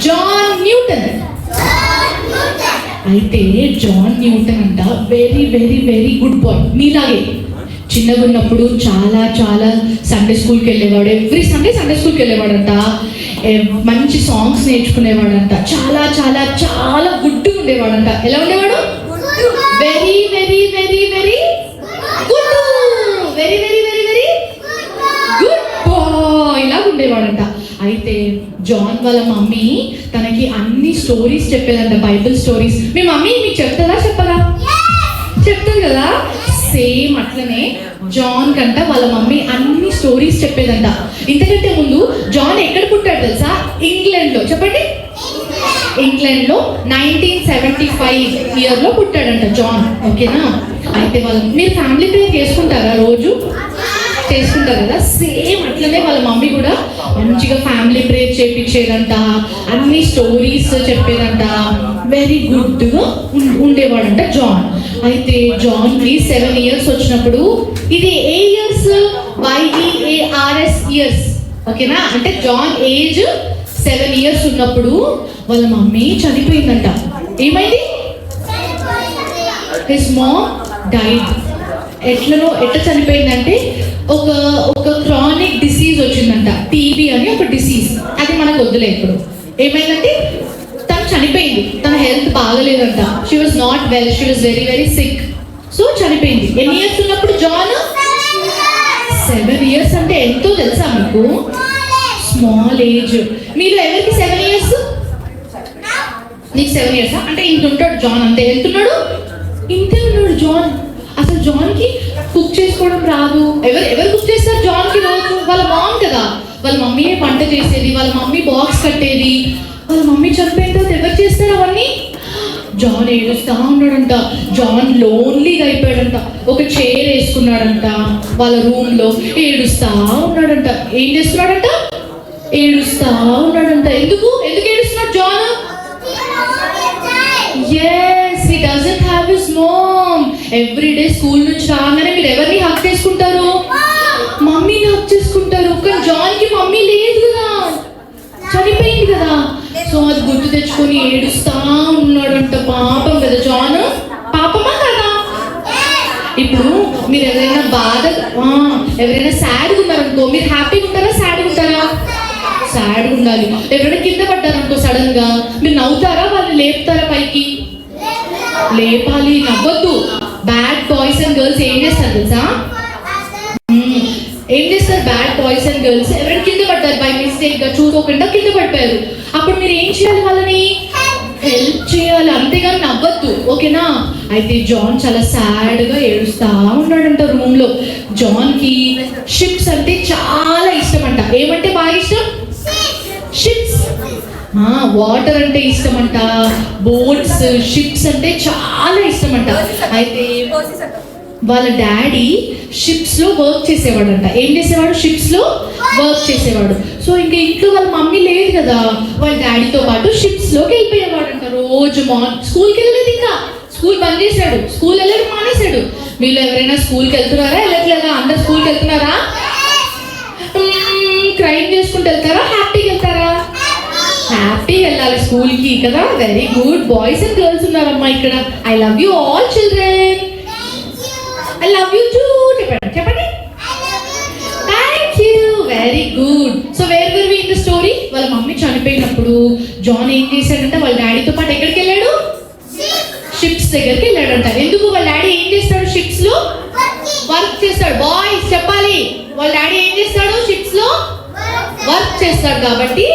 జాన్ న్యూటన్. అయితే జాన్ న్యూటన్ అంట very very very good boy. మీలాగే చిన్నగా ఉన్నప్పుడు చాలా సండే స్కూల్కి వెళ్ళేవాడు. ఎవ్రీ సండే స్కూల్కి వెళ్ళేవాడంట. మంచి సాంగ్స్ నేర్చుకునేవాడంట. చాలా గుడ్డుగా ఉండేవాడంట. ఎలా ఉండేవాడు? Very very very very good. Very very very very good boy లాగా ఉండేవాడంట. అయితే జాన్ వాళ్ళ మమ్మీ తనకి అన్ని స్టోరీస్ చెప్పేదంట, బైబిల్ స్టోరీస్. మీ మమ్మీ మీకు చెప్తారా? చెప్పరా? చెప్తుంది కదా. సేమ్ అట్లనే జాన్ కంట వాళ్ళ మమ్మీ అన్ని స్టోరీస్ చెప్పేదంట. ఇంతకంటే ముందు జాన్ ఎక్కడ పుట్టాడు తెలుసా? ఇంగ్లాండ్లో. చెప్పండి, ఇంగ్లాండ్లో 1975 ఇయర్లో పుట్టాడంట జాన్. ఓకేనా? అయితే మీరు ఫ్యామిలీ ప్రేయర్ చేసుకుంటారా? రోజు చేసుకుంటారు కదా. సేమ్ అట్లనే వాళ్ళ మమ్మీ కూడా మంచిగా ఫ్యామిలీ ప్రేయర్ చేయించేదంట, అన్ని స్టోరీస్ చెప్పేదంట. వెరీ గుడ్గా ఉండేవాడంట జాన్. అయితే జాన్కి 7 ఇయర్స్ వచ్చినప్పుడు, ఇది ఏ ఇయర్స్? YEARS years. ఓకేనా? అంటే జాన్ ఏజ్ 7 ఇయర్స్ ఉన్నప్పుడు వాళ్ళ మమ్మీ చనిపోయిందంట. ఏమైంది? His mom died. ఎట్లా చనిపోయిందంటే ఒక క్రానిక్ డిసీజ్ వచ్చిందంట, టీబీ అని ఒక డిసీజ్. అది మనకు వద్దులే. ఇప్పుడు ఏమైందంటే తను చనిపోయింది. తన హెల్త్ బాగలేదంట. She was not well, she was very very sick. So చనిపోయింది. ఎన్ని ఇయర్స్ ఉన్నప్పుడు జాన్? 7 ఇయర్స్. అంటే ఎంతో తెలుసా మీకు? Small age. మీరు ఎవరికి 7 ఇయర్స్? నీకు 7 ఇయర్స్ అంటే ఇంత ఉంటాడు జాన్. అంతే వెళ్తున్నాడు, ఇంతే ఉన్నాడు జాన్. అసలు జాన్కి కుక్ చేసుకోవడం రాదు. ఎవరు కుక్ చేస్తారు జాన్కి రోజు? వాళ్ళ మామ్ కదా. వాళ్ళ మమ్మీయే వంట చేసేది, వాళ్ళ మమ్మీ బాక్స్ కట్టేది. వాళ్ళ మమ్మీ చనిపోయిన తర్వాత ఎవరు చేస్తారు అవన్నీ? జాన్ ఏడుస్తా ఉన్నాడంట. జాన్ లోన్లీగా అయిపోయాడంట. ఒక చైర్ వేసుకున్నాడంట వాళ్ళ రూమ్ లో, ఏడుస్తా ఉన్నాడంట. ఏం చేస్తున్నాడంట? ఏడుస్తా ఉన్నాడంట. ఎందుకు ఏడుస్తున్నాడు John? Yes, he doesn't have his mom. Every day school నుంచి రాగానే మీరు ఎవరిని హక్ చేసుకుంటారు? మమ్మీని హక్ చేసుకుంటారు. కానీ జాన్ కి మమ్మీ లేదు కదా, చనిపోయింది కదా. సో అది గుర్తు తెచ్చుకొని ఏడుస్తా ఉన్నాడంట. పాపం కదా జాన్, పాపమా కదా? ఇప్పుడు మీరు ఎవరైనా ఎవరైనా సాడ్గా ఉన్నారనుకో, మీరు హ్యాపీగా ఉంటారా సాడ్గా ఉంటారా? సాడ్గా ఉండాలి. ఎవరైనా కింద పడ్డారనుకో సడన్ గా, మీరు నవ్వుతారా వాళ్ళు లేపుతారా పైకి? లేపాలి, నవ్వద్దు. బ్యాడ్ బాయ్స్ అండ్ గర్ల్స్ ఏం చేస్తారు తెలుసా? ఏం చేస్తారు బ్యాడ్ బాయ్స్ అండ్ గర్ల్స్? ఎవరైనా కింద పడ్డారు బై మిస్టేక్ గా, చూసుకోకుండా కింద పడిపోయారు, అప్పుడు మీరు ఏం చేయాలి? వాళ్ళని హెల్ప్ చేయాలి, అంతేగాని నవ్వద్దు. ఓకేనా? అయితే జాన్ చాలా సాడ్ గా ఏడుస్తా ఉన్నాడంట రూమ్ లో. జాన్ కి షిప్స్ అంటే చాలా ఇష్టం అంట. ఏమంటే బాగా ఇష్టం? షిప్స్. వాటర్ అంటే ఇష్టం అంట. బోట్స్, షిప్స్ అంటే చాలా ఇష్టం అంట. అయితే వాళ్ళ డాడీ షిప్స్ లో వర్క్ చేసేవాడు అంట. ఏం చేసేవాడు? షిప్స్ లో వర్క్ చేసేవాడు. సో ఇంకా ఇంట్లో వాళ్ళ మమ్మీ లేదు కదా, వాళ్ళ డాడీతో పాటు షిప్స్ లోకి వెళ్ళిపోయేవాడు అంట. రోజు స్కూల్కి వెళ్ళలేదు, ఇంకా స్కూల్ బంద్ చేశాడు, స్కూల్ వెళ్ళడం మానేశాడు. మీలో ఎవరైనా స్కూల్కి వెళ్తున్నారా? వెళ్ళట్లేదా? అందరు స్కూల్కి వెళ్తున్నారా? క్రైమ్ చేసుకుంటూ వెళ్తారా? హ్యాపీగా వెళ్తారా? హ్యాపీగా వెళ్ళాలి స్కూల్కి కదా. Very good. Boys and girls ఉన్నారమ్మా ఇక్కడ. I love you all children. I love you too. చెప్పండి. Thank you. Very good. So where were we in the story? వాళ్ళ మమ్మీ చనిపోయినప్పుడు జాన్ ఏం చేశాడంటే వాళ్ళ డాడీతో పాటు ఎక్కడికి వెళ్ళాడు? షిప్స్ దగ్గరికి వెళ్ళాడంట. ఎందుకు? వాళ్ళ డాడీ ఏం చేస్తాడు? షిప్స్ లో వర్క్ చేస్తాడు. బాయ్స్ చెప్పాలి, వాళ్ళ డాడీ ఏం చేస్తాడు? షిప్స్ లో వర్క్ చేస్తాడు. కాబట్టి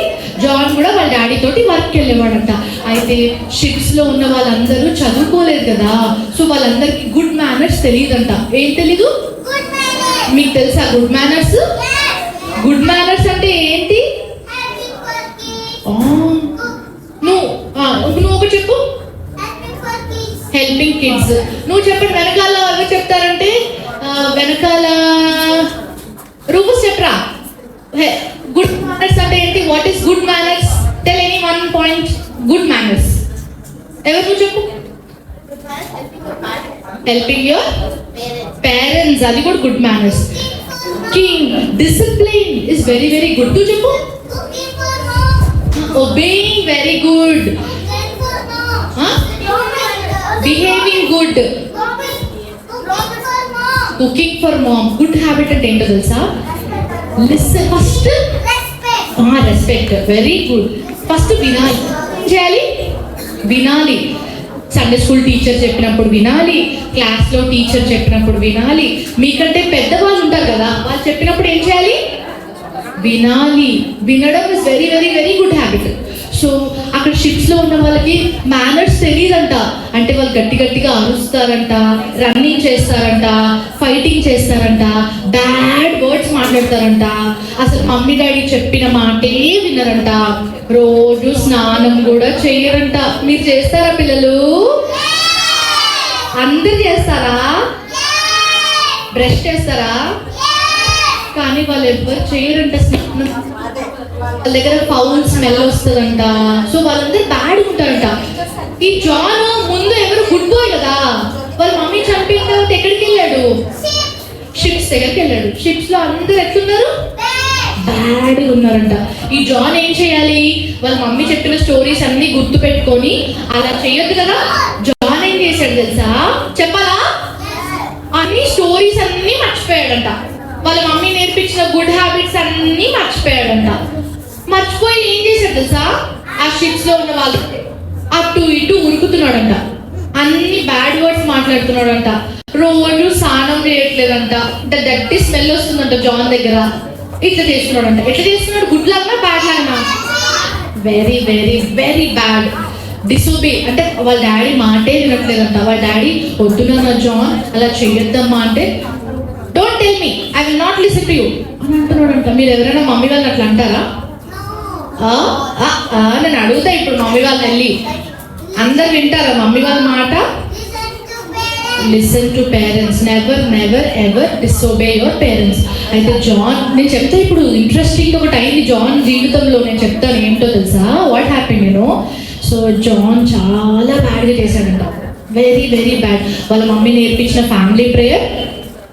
జాన్ కూడా వాళ్ళ డాడీ తోటి వర్క్ వెళ్ళేవాడంట. అయితే షిప్స్ లో ఉన్న వాళ్ళందరూ చదువుకోలేదు కదా, సో వాళ్ళందరికి గుడ్ మేనర్స్ తెలియదంట. ఏం తెలీదు? మీకు తెలుసా గుడ్ మేనర్స్? గుడ్ మేనర్స్ అంటే ఏంటి? నువ్వు ఒకటి చెప్పు. Helping kids. నువ్వు చెప్పండి. వెనకాల ఎవరు చెప్తారంటే, వెనకాల రూపస్ చెప్పరా. గుడ్ మేనర్స్ అంటే ఏంటి? What is good manners? Tell any one point. Good manners ఎవరు? నువ్వు చెప్పు. హెల్పింగ్ యువర్ పేరెంట్స్, అది కూడా good manners. King discipline is very very good. నువ్వు చెప్పు. Obeying very good. Behaving good. Cooking for mom. Good habit అంటే ఏంటో తెలుసా? Listen first. Respect. Very good. First వినాలి. చేయాలి, వినాలి. సండే స్కూల్ టీచర్ చెప్పినప్పుడు వినాలి, క్లాస్లో టీచర్ చెప్పినప్పుడు వినాలి. మీకంటే పెద్దవాళ్ళు ఉంటారు కదా, వాళ్ళు చెప్పినప్పుడు ఏం చేయాలి? వినాలి. వినడం is very very very good habit. So అక్కడ షిప్స్ లో ఉన్న వాళ్ళకి మేనర్స్ తెలియదంట. అంటే వాళ్ళు గట్టి గట్టిగా అరుస్తారంట, రన్నింగ్ చేస్తారంట, ఫైటింగ్ చేస్తారంట, బ్యాడ్ వర్డ్స్ మాట్లాడతారంట, అసలు మమ్మీ డాడీ చెప్పిన మాటే వినరంట, రోజు స్నానం కూడా చేయరంట. మీరు చేస్తారా పిల్లలు? అందరు చేస్తారా? బ్రష్ చేస్తారా? కానీ వాళ్ళు ఎవ్వరు చేయరంట స్నానం. వాళ్ళ దగ్గర ఫౌల్ స్మెల్ వస్తుందంట. సో వాళ్ళందరూ బ్యాడ్ ఉంటారంట. ఈ జాన్ ముందు ఎవరు గుడ్ బాయ్ కదా, వాళ్ళ మమ్మీ చనిపోయిన తర్వాత ఎక్కడికి వెళ్ళాడు? షిప్స్ దగ్గరికి వెళ్ళాడు. షిప్స్ లో అందరూ ఎట్లున్నారు? బ్యాడ్ ఉన్నారంట. ఈ జాన్ ఏం చేయాలి? వాళ్ళ మమ్మీ చెప్పిన స్టోరీస్ అన్ని గుర్తు పెట్టుకొని అలా చేయొద్దు కదా. జాన్ ఏం చేశాడు తెలుసా? చెప్పాలా? అన్ని స్టోరీస్ అన్ని మర్చిపోయాడంట. వాళ్ళ మమ్మీ నేర్పించిన గుడ్ హ్యాబిట్స్ అన్ని మర్చిపోయాడంట. మర్చిపోయి ఏం చేశాడు తెలుసా? ఆ షిప్స్ లో ఉన్న వాళ్ళు అటు ఇటు ఉరుకుతున్నాడంట, అన్ని బ్యాడ్ వర్డ్స్ మాట్లాడుతున్నాడంట, రోజు స్నానం చేయట్లేదంట, అంటే డర్టీ స్మెల్ వస్తుందంట జాన్ దగ్గర. ఇట్లా చేస్తున్నాడంట. ఎట్లా చేస్తున్నాడు? గుడ్ లాగా బ్యాడ్ లాగా? Very very very bad. Disobey అంటే వాళ్ళ డాడీ మాటే వినట్లేదంట. వాళ్ళ డాడీ వద్దునా జాన్ అలా చెయ్యొద్దమ్మా అంటే, don't tell me, I will not listen to you అని అంటున్నాడంట. మీరు ఎవరైనా మమ్మీ వాళ్ళని అట్లా అంటారా? నేను అడుగుతా ఇప్పుడు మమ్మీ వాళ్ళని వెళ్ళి, అందరు వింటారా మమ్మీ వాళ్ళ మాట? Listen to parents, never never ever disobey your parents. అయితే జాన్, నేను చెప్తా ఇప్పుడు ఇంట్రెస్టింగ్ ఒకటి అయింది జాన్ జీవితంలో, నేను చెప్తాను ఏంటో తెలుసా వాట్ హ్యాపీ నేను. సో జాన్ చాలా బ్యాడ్గా చేశాడంట, వెరీ వెరీ బ్యాడ్. వాళ్ళ మమ్మీ నేర్పించిన family prayer,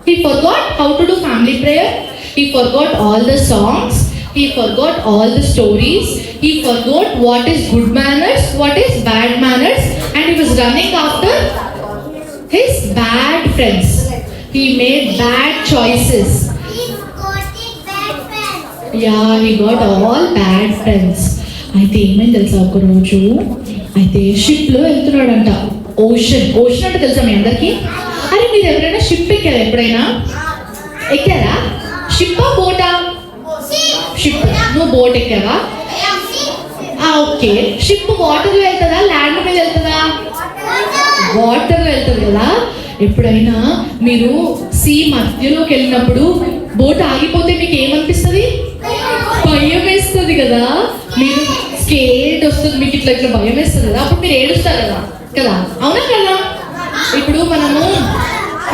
he forgot how to do family prayer, he forgot all the songs, he forgot all the stories, he forgot what is good manners, what is bad manners, and he was running after his bad friends. He made bad choices. Yeah, he got all bad friends. అయితే ఏమైంది తెలుసా, ఒక రోజు అయితే షిప్లో వెళ్తున్నాడంట. Ocean అంటే తెలుసా మీ అందరికీ? అరే మీరు ఎవరైనా షిప్ ఎక్కారా? ఎప్పుడైనా ఎక్కారా? షిప్పా బోటా? షిప్. నువ్వు బోట్ ఎక్కావా? ఓకే. షిప్ వాటర్ వెళ్తుందా ల్యాండ్ మీద వెళ్తుందా? వాటర్ వెళ్తుంది కదా. ఎప్పుడైనా మీరు సీ మధ్యలోకి వెళ్ళినప్పుడు బోట్ ఆగిపోతే మీకు ఏమనిపిస్తుంది? భయం వేస్తుంది కదా. మీరు స్కేట్ వస్తుంది, మీకు ఇట్లా ఇట్లా భయం వేస్తుంది కదా. అప్పుడు మీరు ఏడుస్తారు కదా కదా, అవునా కదా? ఇప్పుడు మనము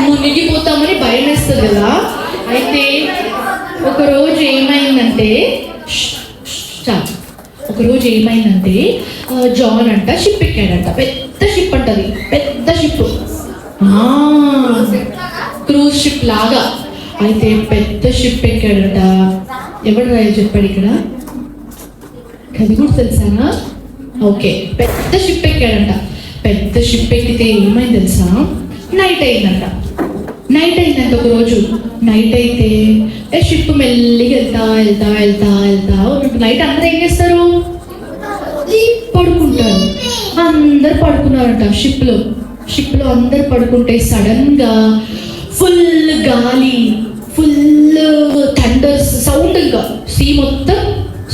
మునిగిపోతామని భయం వేస్తుంది కదా. అయితే ఒకరోజు ఏమైందంటే జాన్ అంట షిప్ ఎక్కాడంట. పెద్ద షిప్ అంటది, పెద్ద షిప్, క్రూజ్ షిప్ లాగా. అయితే పెద్ద షిప్ ఎక్కాడంట. ఎవడు రాయలు చెప్పాడు ఇక్కడ? అది కూడా తెలుసానా? ఓకే, పెద్ద షిప్ ఎక్కాడంట. పెద్ద షిప్ ఎక్కితే ఏమైంది తెలుసా? నైట్ అయిందంట. ఒక రోజు నైట్ అయితే షిప్ మెల్లిగా వెళ్తా నైట్ అందరూ ఏం చేస్తారు? పడుకుంటారు. అందరు పడుకున్నారంట షిప్లో అందరు పడుకుంటే సడన్ గా ఫుల్ గాలి, ఫుల్ థండర్స్ సౌండ్, ఇంకా సీ మొత్తం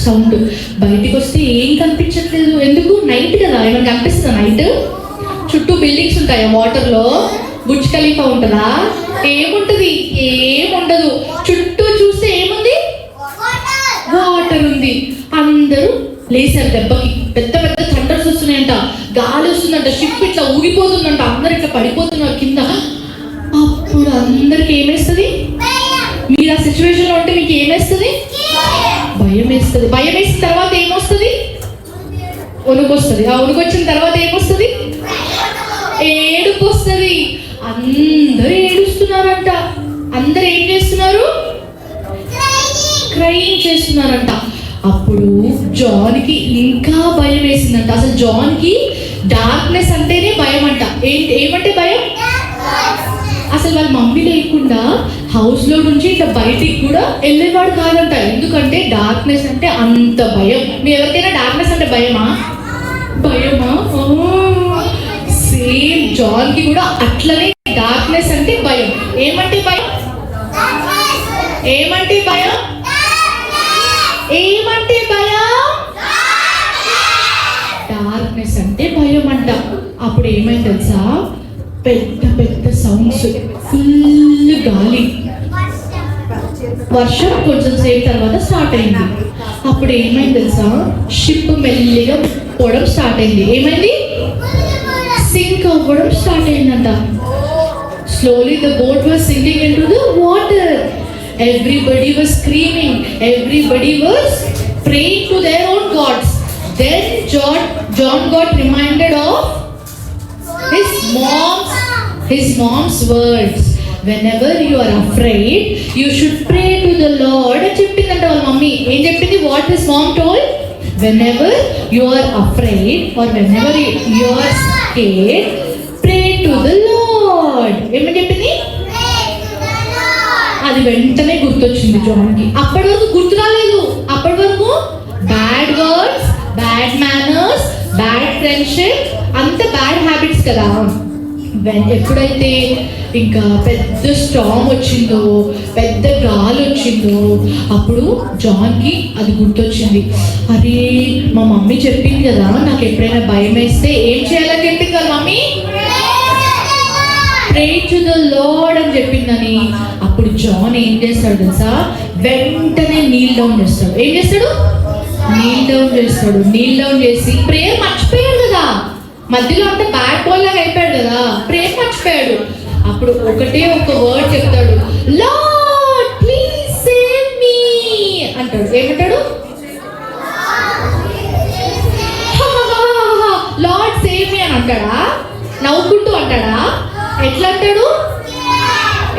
సౌండ్. బయటికి వస్తే ఏం కనిపించట్లేదు. ఎందుకు? నైట్ కదా. ఏమైనా కనిపిస్తుందా నైట్? చుట్టూ బిల్డింగ్స్ ఉంటాయా వాటర్లో? బుర్జ్ ఖలీఫా ఉంటుందా? ఏముంటది? ఏముండదు. చుట్టూ చూస్తే ఏముంది? వాటర్ ఉంది. అందరూ లేసారు దెబ్బకి. పెద్ద పెద్ద థండర్స్ వస్తున్నాయంట, గాలి వస్తుందంట, షిప్ ఇట్లా ఊగిపోతుందంట, అందరు ఇట్లా పడిపోతున్నారు కింద. అప్పుడు అందరికి ఏమేస్తుంది? మీరు ఆ సిచ్యువేషన్ లో ఉంటే మీకు ఏమేస్తుంది? భయం వేస్తుంది. భయం వేసిన తర్వాత ఏమొస్తుంది? వణుకు వస్తుంది. ఆ వణుకు వచ్చిన తర్వాత ఏమొస్తుంది? ఏడుపు వస్తుంది. అందరూ ఏడుస్తున్నారంట. అందరు ఏం చేస్తున్నారు? క్రైమ్ చేస్తున్నారంట. అప్పుడు జాన్కి ఇంకా భయం వేసిందంట. అసలు జాన్కి డార్క్నెస్ అంటేనే భయం అంట. ఏమంటే భయం? అసలు వాళ్ళ మమ్మీ లేకుండా హౌస్ లో నుంచి ఇట్లా బయటికి కూడా వెళ్ళేవాడు కాదంట. ఎందుకంటే డార్క్నెస్ అంటే అంత భయం. మీ ఎవరికైనా డార్క్నెస్ అంటే భయమా? సేమ్ జాన్ కి కూడా అట్లనే డార్క్నెస్ అంటే భయం. ఏమంటే భయం? డార్క్నెస్ అంటే భయం అంట. అప్పుడు ఏమైంది తెలుసా? పెద్ద పెద్ద సౌండ్స్, ఫుల్ గాలి, వర్షం కొంచెం సేపు తర్వాత స్టార్ట్ అయింది. అప్పుడు ఏమైంది తెలుసా? షిప్ మెల్లిగా పోవడం స్టార్ట్ అయింది. ఏమైంది? సింక్ అవ్వడం స్టార్ట్ అయిందంట. Slowly the boat was sinking into the water. Everybody was screaming. Everybody was praying to their own gods. Then John got reminded of his mom's words. Whenever you are afraid, you should pray to the Lord. అని చెప్పిందంట వాళ్ళ mummy. ఏం చెప్పింది? What his mom told? Whenever you are afraid or whenever you are scared, pray to the Lord. ఏమని చెప్పింది? అది వెంటనే గుర్తొచ్చింది జాన్కి. అప్పటి వరకు గుర్తు రాలేదు. అప్పటి వరకు bad words, bad manners, bad friendship, అంత బ్యాడ్ హ్యాబిట్స్ కదా. ఎప్పుడైతే ఇంకా పెద్ద స్టార్మ్ వచ్చిందో, పెద్ద గాలి వచ్చిందో, అప్పుడు జాన్కి అది గుర్తొచ్చింది. అరే మా మమ్మీ చెప్పింది కదా, నాకు ఎప్పుడైనా భయం వేస్తే ఏం చేయాలని చెప్పింది వాళ్ళ mummy? Pray to the lord అని చెప్పిందని అప్పుడు జాన్ ఏం చేస్తాడు తెలుసా, వెంటనే నీల్ డౌన్ చేస్తాడు. ఏం చేస్తాడు? నీల్ డౌన్ చేస్తాడు. నీల్ డౌన్ చేసి ప్రేయర్ మర్చిపోయాడు కదా, మధ్యలో అంటే బ్యాడ్ బాయ్ లాగా అయిపోయాడు కదా, ప్రేయర్ మర్చిపోయాడు. అప్పుడు ఒకటే ఒక వర్డ్ చెప్తాడు, లార్డ్ ప్లీజ్ సేవ్ మీ అంటాడు. ఏమంటాడు? లార్డ్ సేవ్ మీ అని అంటాడా? నవ్వుకుంటూ అంటాడా? ఎట్లా అంటాడు?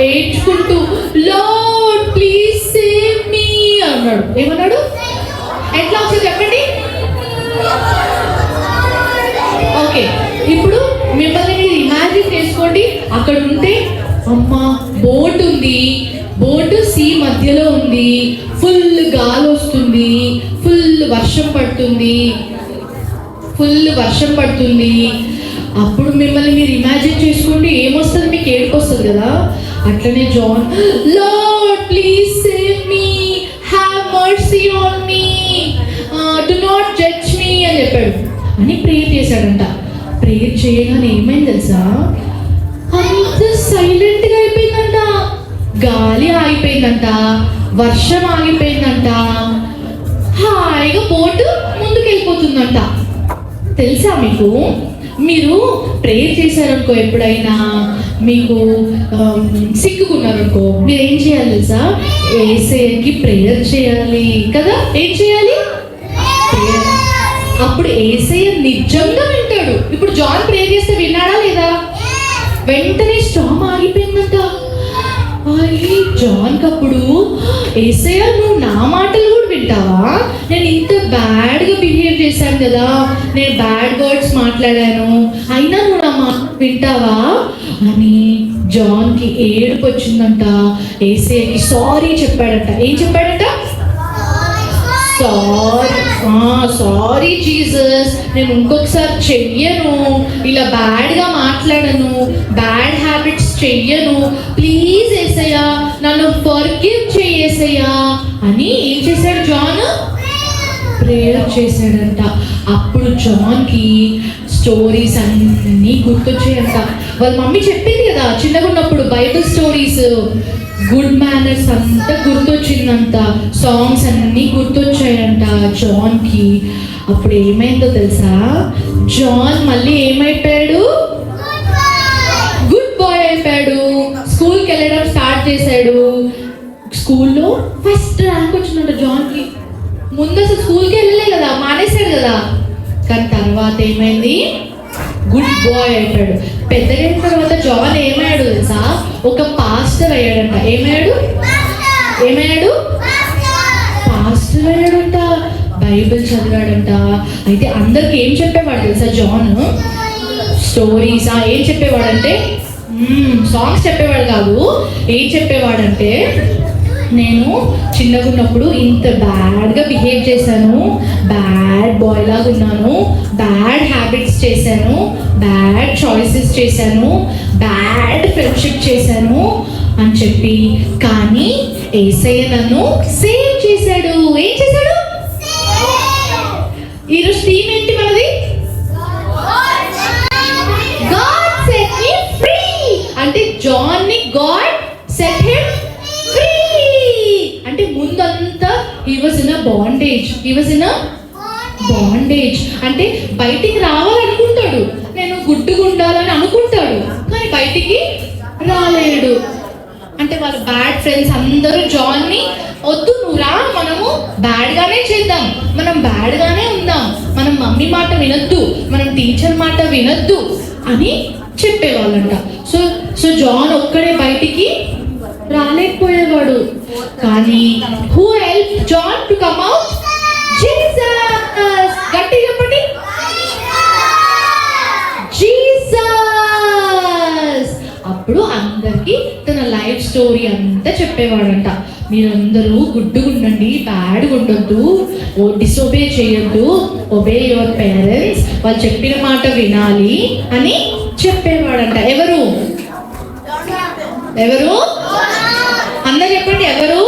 ఏడ్చుకుంటూ లార్డ్ ప్లీజ్ సేవ్ మీ అన్నాడు. ఏమన్నాడు? ఎట్లా వచ్చి చెప్పండి. ఓకే, ఇప్పుడు మిమ్మల్ని మీరు ఇమాజిన్ చేసుకోండి, అక్కడ ఉంటే అమ్మా బోట్ ఉంది, బోటు సీ మధ్యలో ఉంది, ఫుల్ గాలి వస్తుంది, ఫుల్ వర్షం పడుతుంది. అప్పుడు మిమ్మల్ని మీరు ఇమాజిన్ చేసుకోండి, ఏమొస్తుంది? మీకు ఏడుపు వస్తుంది కదా. అట్లనే John Lord please save me, have mercy on me, do not judge me అని చెప్పాడు. అని ప్రేయర్ చేశాడంట. ప్రేయర్ చేయగానే ఏమైంది తెలుసా, అంత సైలెంట్గా అయిపోయిందంట. గాలి ఆగిపోయిందంట, వర్షం ఆగిపోయిందంట, హాయిగా బోటు ముందుకు వెళ్ళిపోతుందంట. తెలుసా మీకు, మీరు ప్రేయర్ చేశారనుకో, ఎప్పుడైనా మీకు సిక్కుకున్నారనుకో, మీరు ఏం చేయాలి తెలుసా, యేసయ్యకి ప్రేయర్ చేయాలి కదా. ఏం చేయాలి? ప్రేయర్. అప్పుడు యేసయ్య నిజంగా వింటాడు. ఇప్పుడు జాన్ ప్రేయర్ చేస్తే విన్నాడా లేదా? వెంటనే స్టామ్ ఆగిపోయిందంట. జాన్ కప్పుడు యేసయ్య నువ్వు నా మాటలు కూడా వింటావా? నేను ఇంత బ్యాడ్గా బిహేవ్ చేశాను కదా, నేను బ్యాడ్ వర్డ్స్ మాట్లాడాను, అయినా నువ్వు నా మాట వింటావా అని జాన్కి ఏడుపు వచ్చిందంట. యేసయ్యకి సారీ చెప్పాడంట. ఏం చెప్పాడంట? సారీ జీసస్, నేను ఇంకొకసారి చెయ్యను, ఇలా బ్యాడ్గా మాట్లాడను, బ్యాడ్ హ్యాబిట్స్ చెయ్యను, ప్లీజ్ యేసయ్య నన్ను ఫర్గివ్ చేయేసయ్యా అని ఏం చేశాడు జాన్? ప్రేయర్ చేశాడంట. అప్పుడు జాన్కి స్టోరీస్ అన్నీ గుర్తొచ్చాయంట. వాళ్ళ మమ్మీ చెప్పింది కదా చిన్నగా ఉన్నప్పుడు బైబిల్ స్టోరీస్, గుడ్ మేనర్స్ అంతా గుర్తొచ్చిందంట, సాంగ్స్ అన్నీ గుర్తొచ్చాయంట జాన్కి. అప్పుడు ఏమైందో తెలుసా, జాన్ మళ్ళీ ఏమైపోయాడు? గుడ్ బాయ్ అయిపోయాడు. స్కూల్కి వెళ్ళడం స్టార్ట్ చేశాడు. స్కూల్లో ఫస్ట్ ర్యాంక్ వచ్చిందంట జాన్కి. ముందు అసలు స్కూల్కి వెళ్ళలే కదా, మానేశాడు కదా. కానీ తర్వాత ఏమైంది? గుడ్ బాయ్ అయిపోయాడు. పెద్దగైన తర్వాత జాన్ ఏమయ్యాడు తెలుసా, ఒక పాస్టర్ అయ్యాడంట. ఏమయ్యాడు? పాస్టర్ అయ్యాడంట. బైబిల్ చదివాడంట. అయితే అందరికి ఏం చెప్పేవాడు తెలుసా జాన్? స్టోరీస్. ఏం చెప్పేవాడంటే సాంగ్స్ చెప్పేవాడు కాదు. ఏం చెప్పేవాడంటే, నేను చిన్నగా ఉన్నప్పుడు ఇంత బ్యాడ్గా బిహేవ్ చేశాను, బ్యాడ్ బాయ్ లాగా ఉన్నాను, బ్యాడ్ హ్యాబిట్స్ చేశాను, బ్యాడ్ చాయిసెస్ చేశాను, బ్యాడ్ ఫ్రెండ్షిప్ చేశాను అని చెప్పి, కానీ యేసయ్య నన్ను సేవ్ చేశాడు. ఏం చేశాడు? ఈరోజు థీమ్ ఏంటి మనది? God set me free. అంటే జాన్ ని గాడ్ సెట్ హిమ్ ఫ్రీ. అంటే ముందంతా he was in a bondage. అంటే బయటికి రావాలనుకుంటాడు, నేను గుడ్డుగా ఉండాలని అనుకుంటాడు, కానీ బయటికి రాలేడు. అంటే వాళ్ళ బ్యాడ్ ఫ్రెండ్స్ అందరూ జాన్ని, వద్దు నువ్వు రా, మనము బ్యాడ్గానే చేద్దాం, మనం బ్యాడ్గానే ఉందాం, మనం మమ్మీ మాట వినొద్దు, మనం టీచర్ మాట వినొద్దు అని చెప్పేవాళ్ళంట. సో జాన్ ఒక్కడే బయటికి రాలేకపోయేవాడు. కానీ who help Jan to come out? Jesus. గట్టి చెప్పండి, జీసస్. అప్పుడు అందరికి తన లైఫ్ స్టోరీ అంతా చెప్పేవాడంట. మీరందరూ గుడ్డుగా ఉండండి, బ్యాడ్గా ఉండొద్దు, డిసోబే చేయొద్దు, ఒబే యువర్ పేరెంట్స్, వాళ్ళు చెప్పిన మాట వినాలి అని చెప్పేవాడంట. ఎవరు అందరు చెప్పండి, ఎవరు?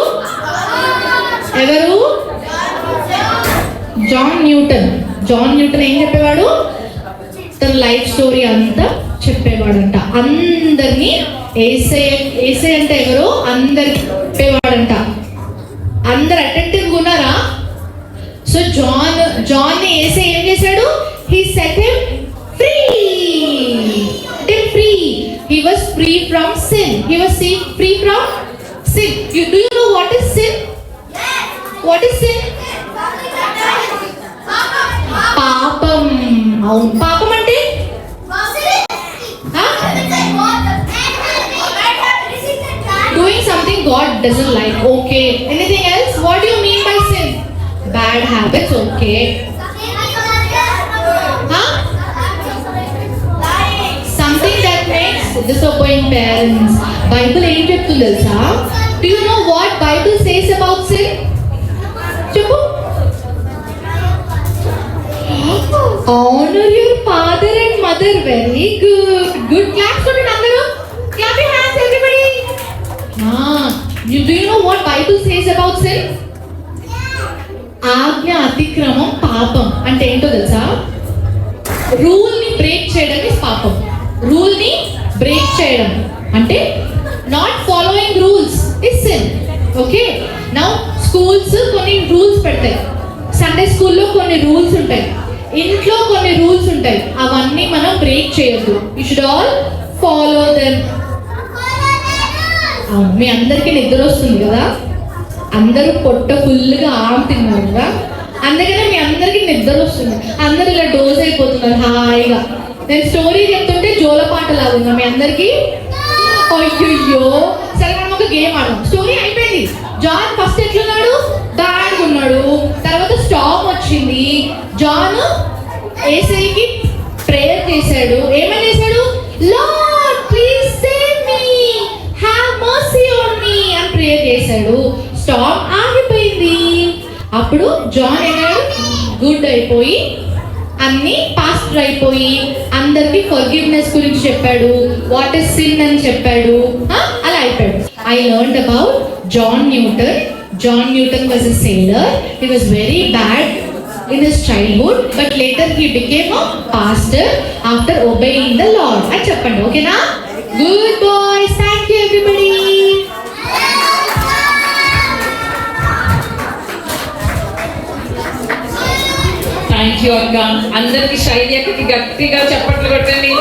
జాన్ న్యూటన్ ఏం చెప్పేవాడు? తన లైఫ్ స్టోరీ అంతా చెప్పేవాడంట. అందరినీ ఏసై అంటే ఎవరో అందరికి చెప్పేవాడంట. అందరు అటెంటివ్ ఉన్నారా? సో జాన్ని ఏసై ఏం చేశాడు? He set him free. Free. He was free from sin. He was free from sin. Do you know what is sin? Yes. What is sin? పాపం. అవును, పాపం అంటే doing something God doesn't like. Okay. Anything else? What do you mean by sin? Bad habits. Okay. Something that makes disobeying parents. Bible ఏం చెప్తుంది తెలుసా? Do you know what Bible says about sin? చెప్పు. Honor your father and mother. Very good. Good. Clap for it, అందరూ. Clap your hands, everybody. Do you know what Bible says about sin? ఆజ్ఞ అతిక్రమం పాపం. అంటే ఏంటో తెలుసా? Rule ని break చేయడం is పాపం. రూల్ ని బ్రేక్ చేయడం అంటే not following rules is sin. Okay. Now schools కొన్ని రూల్స్ పెడతాయి. సండే స్కూల్లో కొన్ని రూల్స్ ఉంటాయి, ఇంట్లో కొన్ని రూల్స్ ఉంటాయి. అవన్నీ మనం బ్రేక్ చేయొద్దు. You should all follow them. మీ అందరికీ నిద్ర వస్తుంది కదా, అందరూ పొట్ట ఫుల్గా ఆమ్ తిన్నారు కదా, అందుకనే మీ అందరికీ నిద్ర వస్తుంది. అందరు ఇలా డోజ్ అయిపోతున్నారు హాయిగా. నేను స్టోరీ చెప్తుంటే జోలపాట లాగుందా మీ అందరికీ? అయ్యో. సరే, మనం ఒక గేమ్ ఆడదాం. స్టోరీ అయిపోయింది. జాన్ ఫస్ట్ ఎట్లున్నాడు? బ్యాడ్గా ఉన్నాడు. తర్వాత స్టామ్ వచ్చింది. జాన్ ఏసైకి ప్రేయర్ చేశాడు. ఏమని చేశాడు? Lord please save me, have mercy on me అని ప్రేయర్ చేశాడు. స్టామ్ ఆగిపోయింది. అప్పుడు జాన్ ఏమయ్యాడు? గుడ్ అయిపోయి అన్ని పాస్టర్ అయిపోయి అందరికి ఫర్గివ్నెస్ గురించి చెప్పాడు. వాట్ ఇస్ సిన్ అని చెప్పాడు. అలా అయిపోయాడు. I learned about John Newton. John Newton was a sailor. He was very bad in his childhood, but later he became a pastor after obeying the Lord. అని చెప్పండి, ఓకేనా? Good boys. Thank you everybody. Thank you అక్క. అందరికి శైలి అక్కకి గట్టిగా చప్పట్లు కొట్టండి.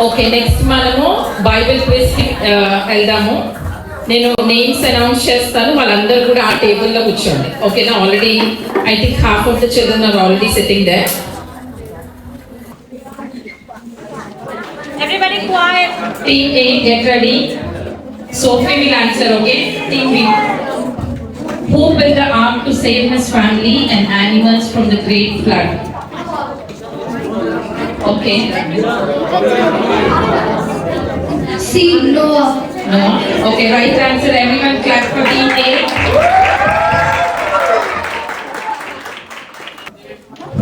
ఓకే, నెక్స్ట్ మనము బైబిల్ క్విజ్ కి వెళ్దాము. నేను నేమ్స్ అనౌన్స్ చేస్తాను, వాళ్ళందరూ కూడా ఆ టేబుల్లో కూర్చోండి. ఓకేనా? Already I think half of the children are already sitting there. Everybody quiet. Team A, get ready. Sophie will answer, okay? Team B. Who built the ark to save his family and animals from the great flood? Okay. C. Noah. No. Okay, right answer. Everyone clap for Team A.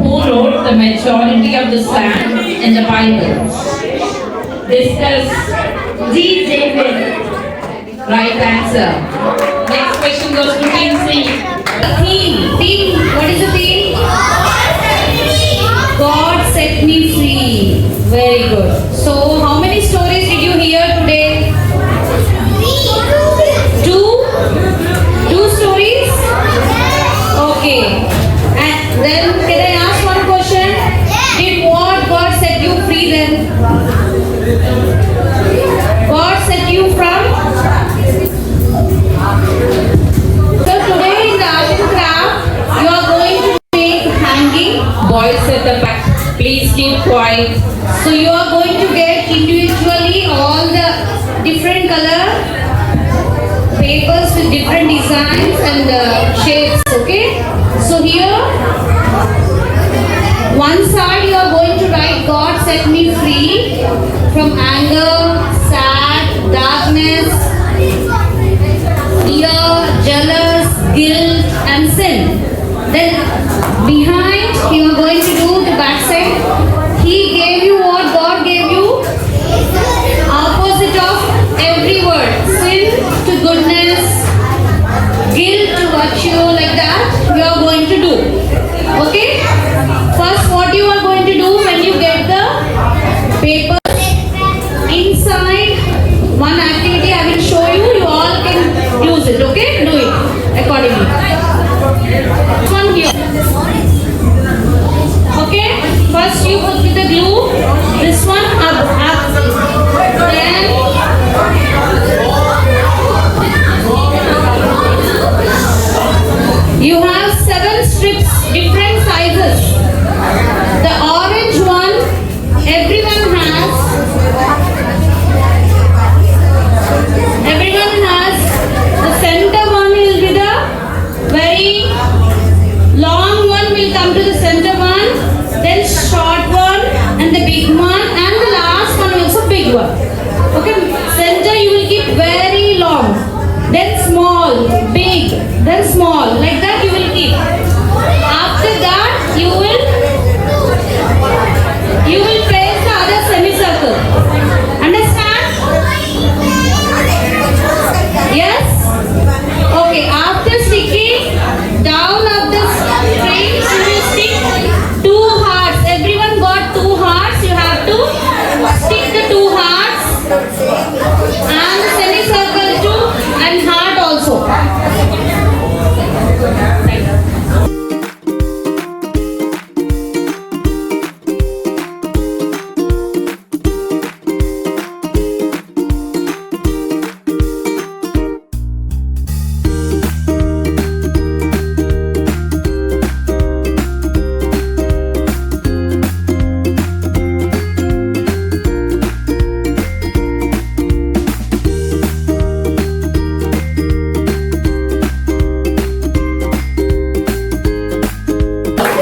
Who wrote the majority of the psalms in the Bible? Discuss. D. David. Right answer. Next question goes to Team C. Team, what is the theme? God set me free. Very good. So, how many stories did you hear today? Two stories? Okay. And then, can I ask one question? Did what God set you free then? God set you from? So today in the art and craft, you are going to make hanging. Boys at the back, please keep quiet. So you are going to get individually all the different color papers with different designs and shapes. Okay. So here, one side you are going to write God set me free from anger, sad, darkness, fear, jealous, guilt and sin. Then behind you are going to do the back side. He gave you what God gave you? Opposite of every word. Sin to goodness, guilt to virtue, like that you are going to do. Okay? decide one activity. I will show you. You all can use it. Okay? Do it accordingly. One here. Okay? First you put with the glue. This one up. Then you have 7 strips, different sizes. The orange one, everyone has. The center one will be the very long one will come to the center one, then short one and the big one, and the last one also big one. Okay, center you will keep very long, then small, big, then small, like that you will keep. After that you will place the other semicircle. Understand? Yes? Okay, after sticking down of the strings you will stick 2 hearts. Everyone got 2 hearts. You have to stick the 2 hearts and the semicircle too, and heart also.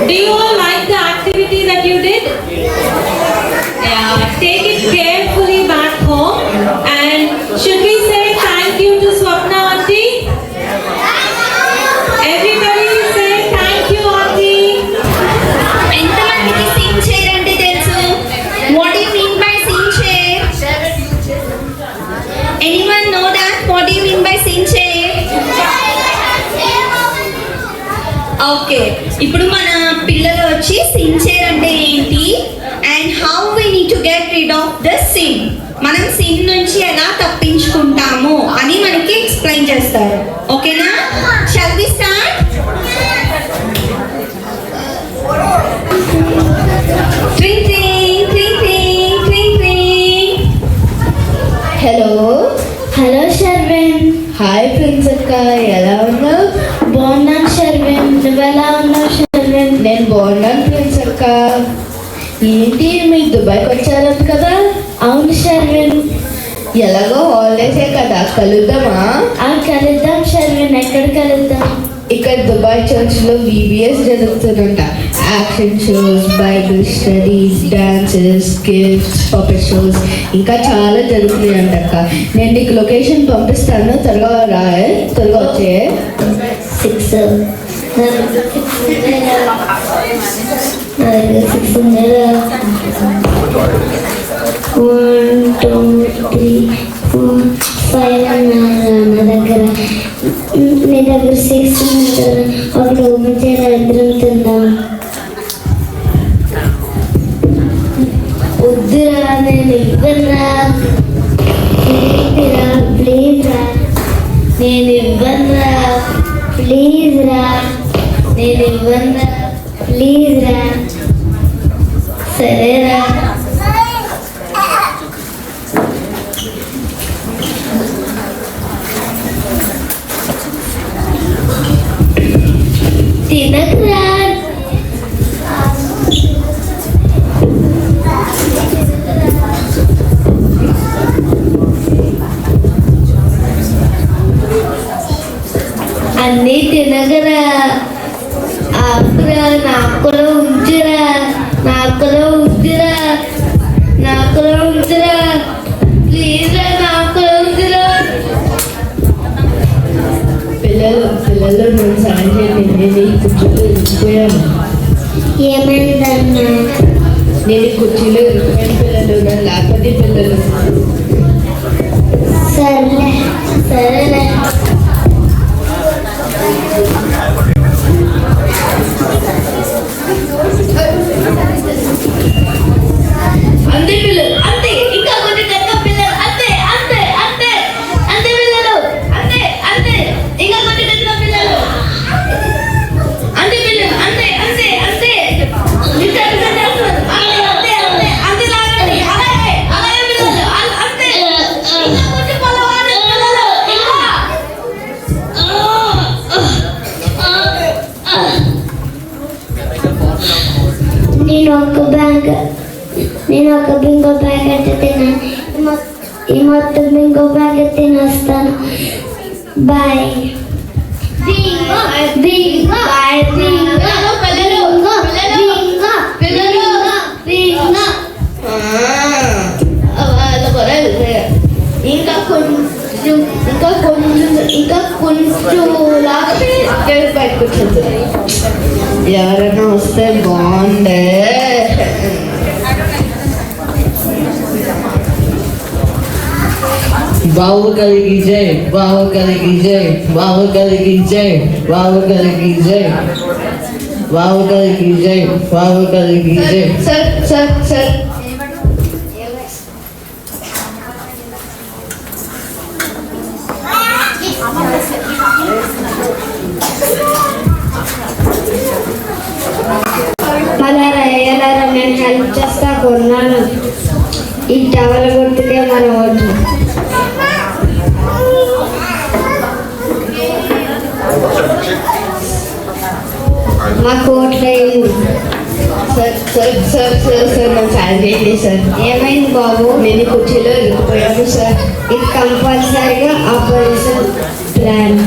Do you all like the activity that you did? Yeah. Take it carefully back home. And should we say thank you to Swapna Aunty? Everybody say thank you, Aunty. ఎంతమందికి Singh chair అంటే తెలుసు? What do you mean by sing chair? Anyone know that? What do you mean by sing chair? Okay, ఇప్పుడు మన పిల్లలు వచ్చి sing chair అంటే ఏంటి and how we need to get rid of the sin, మనం sin నుంచి ఎలా తప్పించుకుంటాము అని మనకి ఎక్స్ప్లెయిన్ చేస్తారు. ఓకేనా? Shall we start? ట్రింగ్ ట్రింగ్ ట్రింగ్ ట్రింగ్ ట్రింగ్ ట్రింగ్. హలో షర్విన్. హాయ్ ప్రిన్స్ అక్క, ఎలా ఉన్నావు? బాగున్నాను షర్విన్, నువ్వు ఎలా ఉన్నావు షర్విన్? నేను బాగున్నాను ప్రిన్స్ అక్క. ఏంటి మీరు దుబాయ్కి వచ్చారంట కదా? అవును షర్విన్. ఎలాగో హాలిడేసే కదా, కలుద్దామా? కలుద్దాం షర్విన్. ఎక్కడ కలుద్దాం? ఇక్కడ దుబాయ్ చర్చ్లో VBS జరుగుతుందంట. Action shows, Bible studies, dances, gifts, puppet shows, ఇంకా చాలా జరుగుతున్నాయంట అక్క. నేను నీకు లొకేషన్ పంపిస్తాను, త్వరగా త్వరగా వచ్చే. 6 1 2 3 4 5 అన్నారు నా దగ్గర. నీ దగ్గర 6 ఉంటారు. ఒకటి ఓపెన్ చేయడం ఇద్దరం తిందాం. వద్దురా, నేను ఇవ్వనురా. ప్లీజ్ రా, నేను ఇవ్వనురా. ప్లీజ్ రా, నేను ఇవ్వనురా. ప్లీజ్ రా. సరేరా. తినకురా. అన్నీ తినగరా. ఆకురా, నాకులో ఉంచురా. నాకులో ఉంచురా. నాకులో ఉంచురా. ప్లీజ్ రా, నాకులో ఉంచురా. పిల్లలు నేను సాయం చేయండి. నేను ఈ కుర్చీలో ఇరికిపోయాను. ఏమైందన్నా? నేను ఈ కుర్చీలో ఇరికిపోయాను పిల్లలు, నన్ను లేకపోతే పిల్లలు. సరేలే సరేలే. అంతే పిల్లలు, అంతే. ఇంకా కొన్ని పిల్లలు అంతే. నేను ఒక బింగో ప్యాకెట్ తిన్నాను. ఈ మొత్తం బింగో ప్యాకెట్ తినేస్తాను. Boy. Bingo bingo bingo bingo bingo bingo. ఇంకా కొంచెం లాగా పెట్టుకుంటుంది. ఎవరైనా వస్తే బాగుండే. బాహుబలికి జై, బాహుబలికి జై, బాహుబలికి జై, బాహుబలికి జై, బాహుబలికి జై, బాహుబలికి జై. సార్ సార్ సార్ ఎలారా నేను హెల్ప్ చేస్తా కొన్నాను. ఈ టవల్ గుర్తుకే మన ఓటు. మా కోట్లు అయింది. Sir sir sir sir sir నాకు సాయం చేయండి సార్. ఏమైంది బాబు? నేను కుర్చీలో ఇరుక్కుపోయాను సార్. ఇది కంపల్సరీగా ఆపరేషన్ ప్లాన్.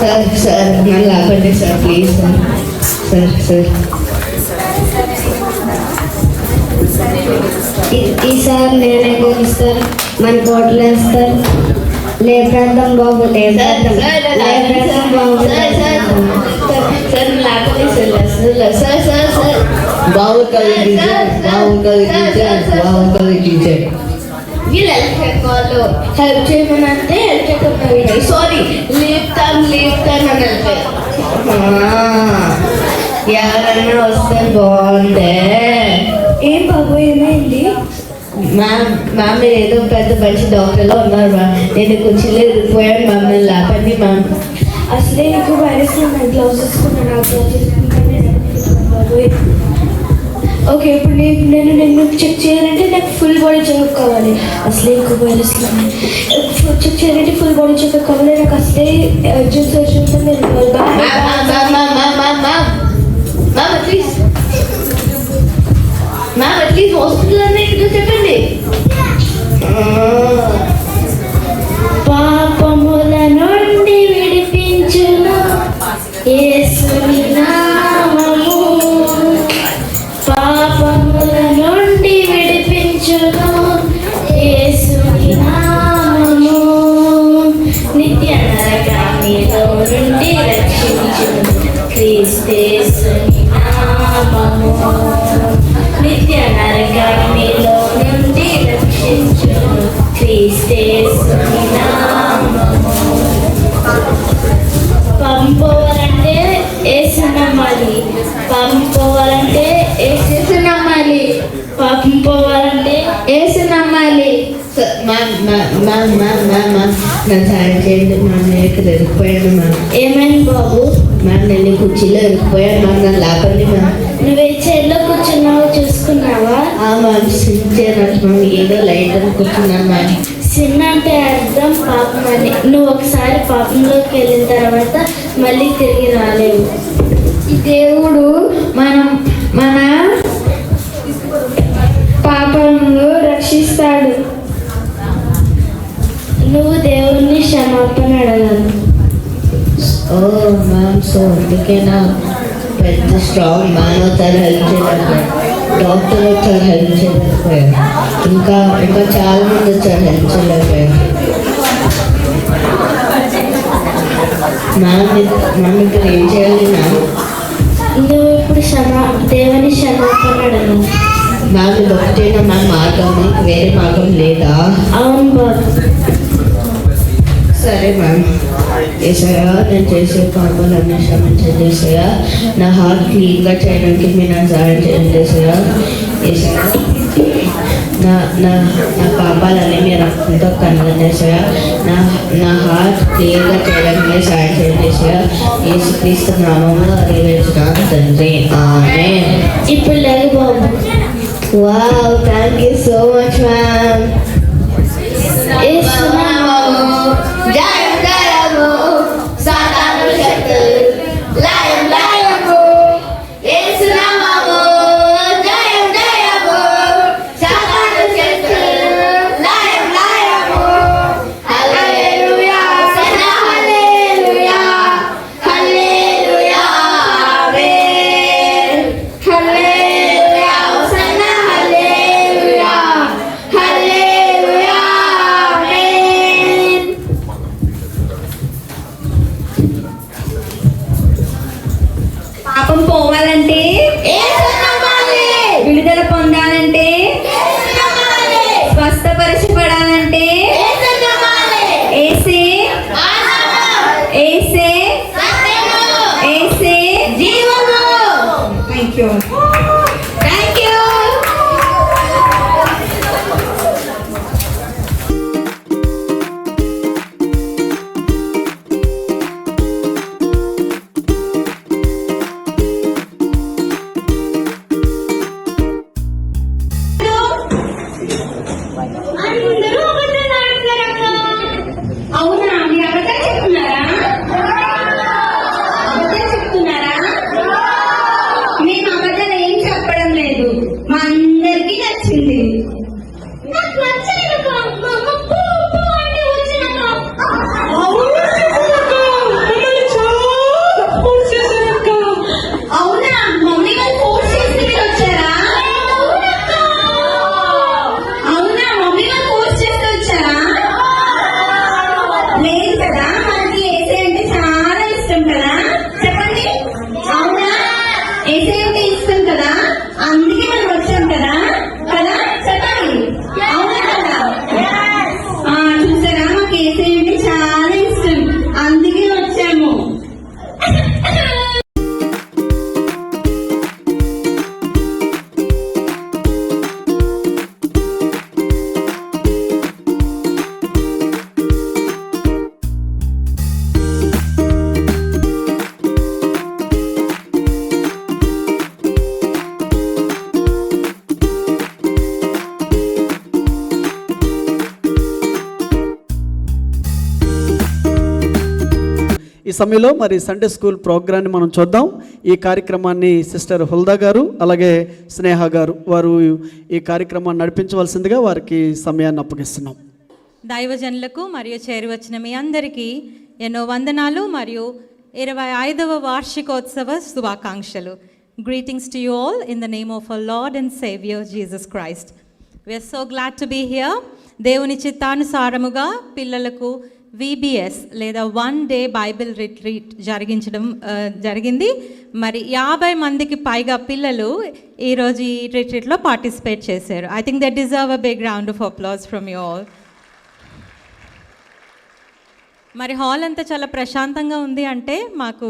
సార్ సార్ నన్ను ఆపండి sir please sir. Sir sir ఈసారి నేనే గెలుస్తాను. మన కోట్లు వేస్తారు. లేపేద్దాం బాబు, లేపేద్దాం లేపేద్దాం బాబు. సార్ లాపండి సార్. సార్ సార్ సార్ బాహుబలికి జై, బాహుబలికి జై, బాహుబలికి జై. వీళ్ళు హెల్ప్ వాళ్ళు హెల్ప్ చేయమని అంటే హెల్ప్ చేయకుండా సారీ లేపుతాను అని అంటే ఎవరైనా వస్తే బాగుండే. ఏం బాబు ఏమైంది? మ్యామ్ మీరు ఏదో పెద్ద మంచి డాక్టర్లో ఉన్నారు మ్యామ్. నేను కుర్చీలో ఇరిగిపోయాను మ్యామ్. నేను లాపండి మ్యామ్. అసలే ఎక్కువ వైరస్ ఉన్నాయి. గ్లౌస్ వేసుకున్నాను. ఓకే, ఇప్పుడు నేను చెక్ చేయాలంటే నాకు ఫుల్ బాడీ చెకప్ కావాలి. అసలే ఎక్కువ వైరస్ చెక్ చేయాలంటే ఫుల్ బాడీ చెకప్ కావాలి. నాకు అసలే urgent surgeon ma'am at least hospital అనే ఇక్కడ చెప్పండి. పాపముల నుండి విడిపించును యేసుని నామము. పాపముల నుండి విడిపించును యేసుని నామము. నిత్య నరకాగ్నిలో నుండి రక్షించును క్రీస్తేసుని నామము. నిత్య నరకాగ్నిలో నుండి రక్షించును క్రీస్తేసుని నామము. పంపవాలంటే యేసు నమ్మాలి. పంపవాలంటే యేసు నమ్మాలి. పంపవాలంటే యేసు నమ్మాలి. నన్ను సాయం చేయండి మ్యామ్. నేను ఇక్కడ ఇరిగిపోయాను మ్యామ్. ఏమైంది బాబు? మ్యామ్ నేను కుర్చీలో ఇరిగిపోయాను మ్యామ్. నన్ను లాపండి మ్యామ్. నువ్వు చైర్లో కూర్చున్నావో చూసుకున్నావా? Ma'am sincere ma'am. ఏదో లైట్ అని కూర్చున్నాను మ్యామ్. చిన్న అంటే అర్థం పాపం అని. నువ్వు ఒకసారి పాపంలోకి వెళ్ళిన తర్వాత మళ్ళీ తిరిగి రాలేవు. ఈ దేవుడు మన పాపంలో రక్షిస్తాడు. నువ్వు దేవుణ్ణి క్షమాపణ అడగాలి. ఓ మ్యామ్ సో అందుకేనా పెద్ద స్ట్రాంగ్ మ్యాన్ అవుతారు హెల్ప్ చేయలేకపోయారు. డాక్టర్ వచ్చారు హెల్ప్ చేయలేకపోయారు. ఇంకా చాలా మంది వచ్చారు హెల్ప్ చేయలేకపోయారు. మ్యామ్ ఇక్కడ ఏం చేయాలి మ్యామ్? నువ్వు ఇప్పుడు దేవుని క్షమాపణ అడగాలి. మ్యామ్ ఇది ఒకటేనా మ్యామ్ మార్గం? మీకు వేరే మార్గం లేదా? అవును బాబు. సరే మ్యామ్. ఏసయ్యా నేను చేసే పాపాలన్నీ క్షమించండి ఏసయ్యా. నా హార్ట్ క్లీన్గా చేయడానికి మీరు నాకు సహాయం చేయండి ఏసయ్యా. ఏసయ్యా నా పాపాలన్నీ మీరు రక్తంతో కనగండి ఏసయ్యా. నా హార్ట్ క్లియర్గా చేయడానికి మీరు సహాయం చేయండి ఏసయ్యా. యేసుక్రీస్తు నామములో అడిగివేచున్నాను తండ్రి. ఆమేన్. ఇప్పుడు లేదు బాబు. Wow thank you so much ma'am. జయం జయము సాతాను శక్తులు లయం లయము యేసు నామము. జయం జయము ఈ సమయంలో మరి సండే స్కూల్ ప్రోగ్రాన్ని మనం చూద్దాం. ఈ కార్యక్రమాన్ని సిస్టర్ హుల్దా గారు అలాగే స్నేహ గారు వారు ఈ కార్యక్రమాన్ని నడిపించవలసిందిగా వారికి సమయాన్ని అప్పగిస్తున్నాం. దైవజనులకు మరియు చేరి వచ్చిన మీ అందరికీ ఎన్నో వందనాలు మరియు 25వ వార్షికోత్సవ శుభాకాంక్షలు. Greetings to you all in the name of our Lord and Savior Jesus Christ. We are so glad to be here. దేవుని చిత్తానుసారముగా పిల్లలకు VBS లేదా 1 డే బైబిల్ రిట్రీట్ జరిగింది. మరి 50 మందికి పైగా పిల్లలు ఈరోజు ఈ రిట్రీట్లో పార్టిసిపేట్ చేశారు. I think they deserve a big round of applause from you all. మరి హాల్ అంతా చాలా ప్రశాంతంగా ఉంది అంటే మాకు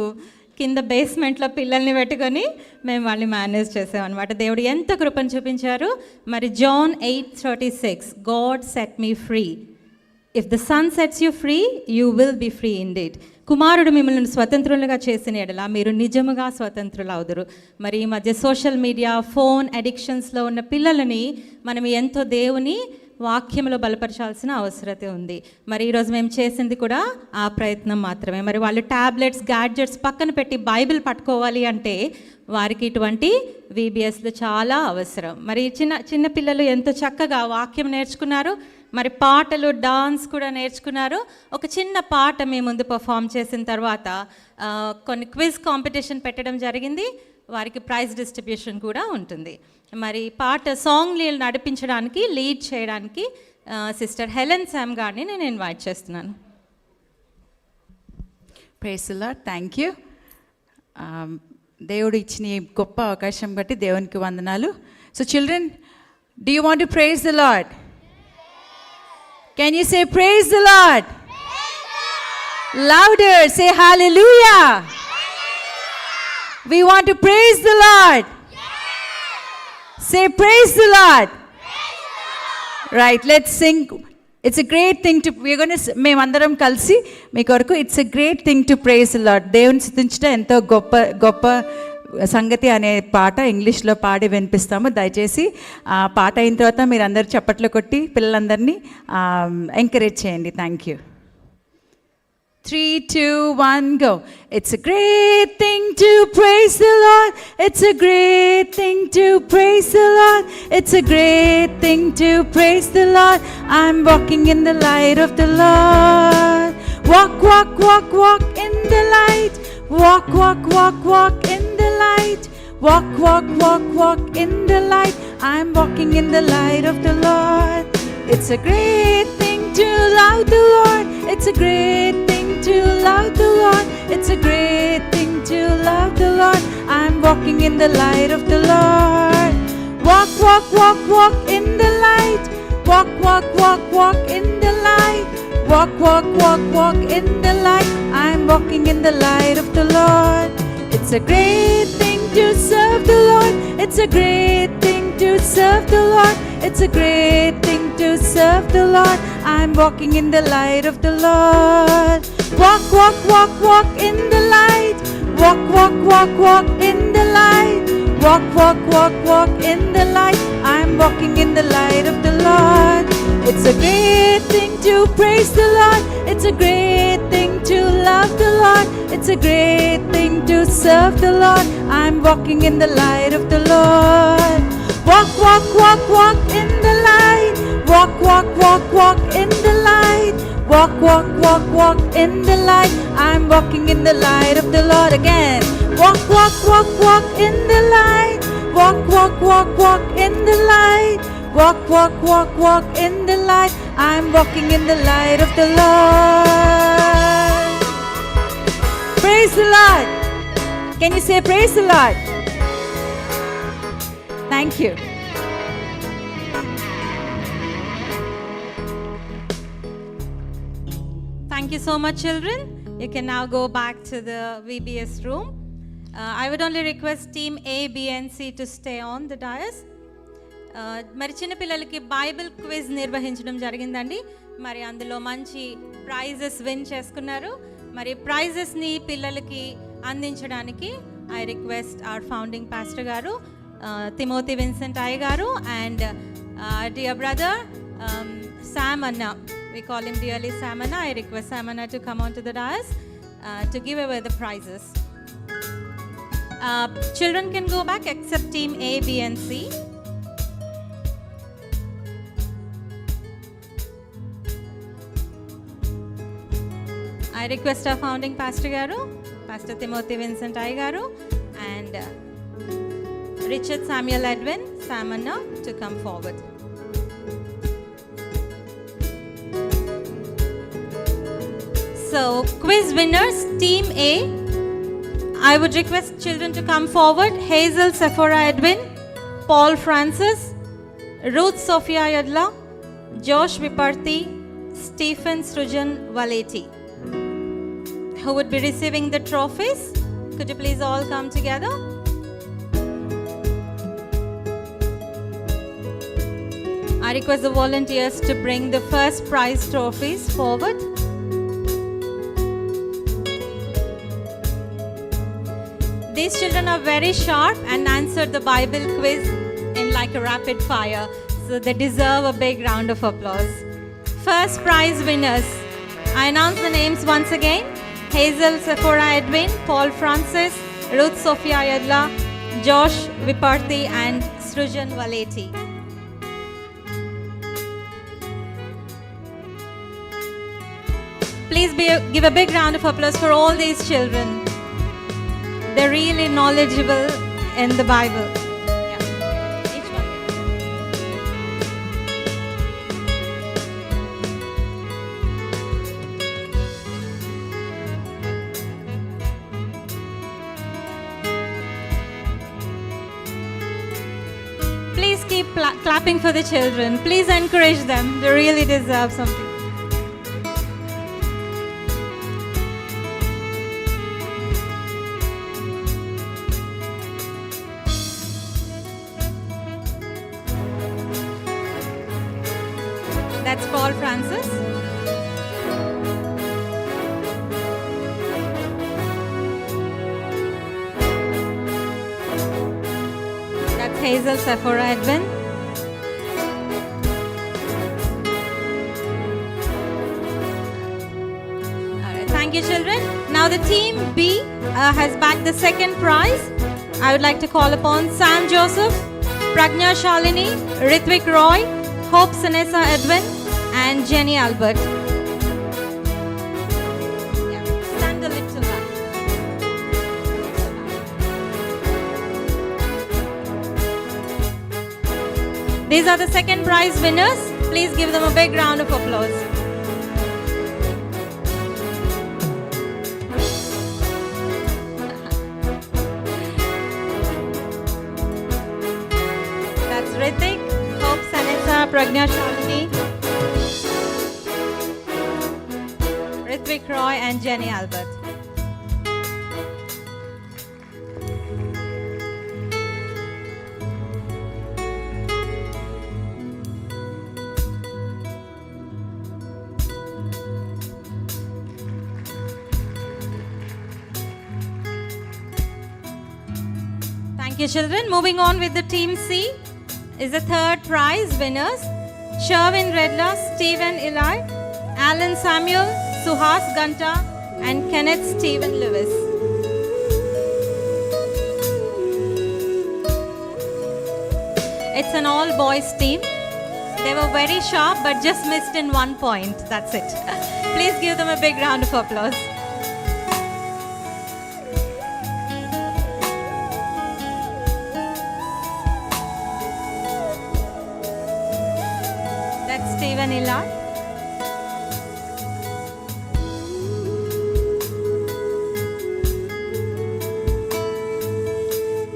కింద బేస్మెంట్లో పిల్లల్ని పెట్టుకొని మేము వాళ్ళని మేనేజ్ చేసామన్నమాట. దేవుడు ఎంత కృపను చూపించారు. మరి John 8:36 God set me free. If the son sets you free you will be free indeed. కుమారుడు మిమ్మల్ని స్వతంత్రులుగా చేసిన ఎడల మీరు నిజముగా స్వతంత్రులు అవుదురు. మరి ఈ మధ్య సోషల్ మీడియా ఫోన్ అడిక్షన్స్లో ఉన్న పిల్లలని మనం ఎంతో దేవుని వాక్యంలో బలపరచాల్సిన అవసరత ఉంది. మరి ఈరోజు మేము చేసింది కూడా ఆ ప్రయత్నం మాత్రమే. మరి వాళ్ళు ట్యాబ్లెట్స్ గ్యాడ్జెట్స్ పక్కన పెట్టి బైబిల్ పట్టుకోవాలి అంటే వారికి ఇటువంటి VBSలు చాలా అవసరం. మరి చిన్న పిల్లలు ఎంతో చక్కగా వాక్యం నేర్చుకున్నారు. మరి పాటలు డాన్స్ కూడా నేర్చుకున్నారు. ఒక చిన్న పాట మీ ముందు పర్ఫామ్ చేసిన తర్వాత కొన్ని క్విజ్ కాంపిటీషన్ పెట్టడం జరిగింది. వారికి ప్రైజ్ డిస్ట్రిబ్యూషన్ కూడా ఉంటుంది. మరి పాట సాంగ్ నడిపించడానికి లీడ్ చేయడానికి సిస్టర్ హెలెన్ శామ్ గారిని నేను ఇన్వైట్ చేస్తున్నాను. Praise the Lord. Thank you. దేవుడు ఇచ్చిన ఈ గొప్ప అవకాశం బట్టి దేవునికి వందనాలు. So children, do you want to praise the Lord? Can you say praise the Lord? Louder, say hallelujah. We want to praise the Lord. Say praise the Lord. Right, let's sing. It's a great thing to, we're going to, మేమందరం కలిసి మీ కొరకు it's a great thing to praise the Lord. దేవుని స్తుతించడం ఎంతో గొప్ప సంగతి అనే పాట ఇంగ్లీష్లో పాడి వినిపిస్తాము. దయచేసి ఆ పాట అయిన తర్వాత మీరు అందరు చప్పట్లు కొట్టి పిల్లలందరినీ ఎంకరేజ్ చేయండి. Thank you. 3, 2, 1, go. It's a great thing to praise the Lord. It's a great thing to praise the Lord. It's a great thing to praise the Lord. I'm walking in the light of the Lord. Walk, walk, walk, walk in the light. Walk, walk, walk, walk in the light. Walk, walk, walk, walk in the light. I'm walking in the light of the Lord. It's a great thing to love the Lord. It's a great thing to love the Lord. It's a great thing to love the Lord. I'm walking in the light of the Lord. Walk, walk, walk, walk in the light. Walk, walk, walk, walk in the light. Walk, walk, walk, walk in the light. I'm walking in the light of the Lord. It's a great thing to serve the Lord. It's a great thing to serve the Lord. It's a great thing to serve the Lord. I'm walking in the light of the Lord. Walk, walk, walk, walk in the light. Walk, walk, walk, walk in the light. Walk, walk, walk, walk in the light. I'm walking in the light of the Lord. It's a great thing to praise the Lord. It's a great thing to love the Lord. It's a great thing to serve the Lord. I'm walking in the light of the Lord. Walk, walk, walk, walk in the light. Walk, walk, walk, walk in the light. Walk, walk, walk, walk in the light. I'm walking in the light of the Lord again. Walk, walk, walk, walk in the light. Walk, walk, walk, walk in the light. Walk, walk, walk, walk in the light. I'm walking in the light of the Lord. Praise the Lord. Can you say praise the Lord? Thank you. Thank you so much, children. You can now go back to the VBS room. I would only request team A, B and C to stay on the dais. మరి చిన్న పిల్లలకి Bible quiz నిర్వహించడం జరిగిందండి. మరి అందులో మంచి prices win చేసుకున్నారు. మరి ప్రైజెస్ని పిల్లలకి అందించడానికి I request our founding pastor గారు తిమోతి విన్సెంట్ అయ్య గారు and dear brother Sam Anna. We call him dearly Sam Anna. I request Sam Anna to come on to the dais. to give away the prizes. Children can go back except team A, B and C. I request our founding Pastor Garu, Pastor Timothy Vincent I Garu and Richard Samuel Edwin Samana to come forward. So, quiz winners, Team A, I would request children to come forward. Hazel Sephora Edwin, Paul Francis, Ruth Sophia Yadla, Josh Viparthi, Stephen Srujan Valeti, who would be receiving the trophies. Could you please all come together? I request the volunteers to bring the first prize trophies forward. These children are very sharp and answered the Bible quiz in like a rapid fire, so they deserve a big round of applause. First prize winners, I announce the names once again. Hazel Sephora Edwin, Paul Francis, Ruth Sophia Yadla, Josh Viparthi and Srujan Valeti. Please give a big round of applause for all these children. They're really knowledgeable in the Bible. Yeah. Each one. Please keep clapping for the children. Please encourage them. They really deserve something. That's Paul Francis. That's Hazel Sephora Edwin. Alright, thank you children. Now the team B has bagged the second prize. I would like to call upon Sam Joseph, Pragna Shalini, Ritvik Roy, Hope Sanessa Edwin and Jenny Albert. Yeah, stand a little back. These are the second prize winners. Please give them a big round of applause. That's Ritik, Hope Sanessa, Pragna Shalini, Ritvik Roy and Jenny Albert. Thank you children. Moving on with the team C is the third prize winners. Sherwin Redla, Stephen Eli, Alan Samuel, Suhas Ganta and Kenneth Stephen Lewis. It's an all boys team. They were very sharp but just missed in 1 point. That's it. Please give them a big round of applause. That's Stephen Ilar.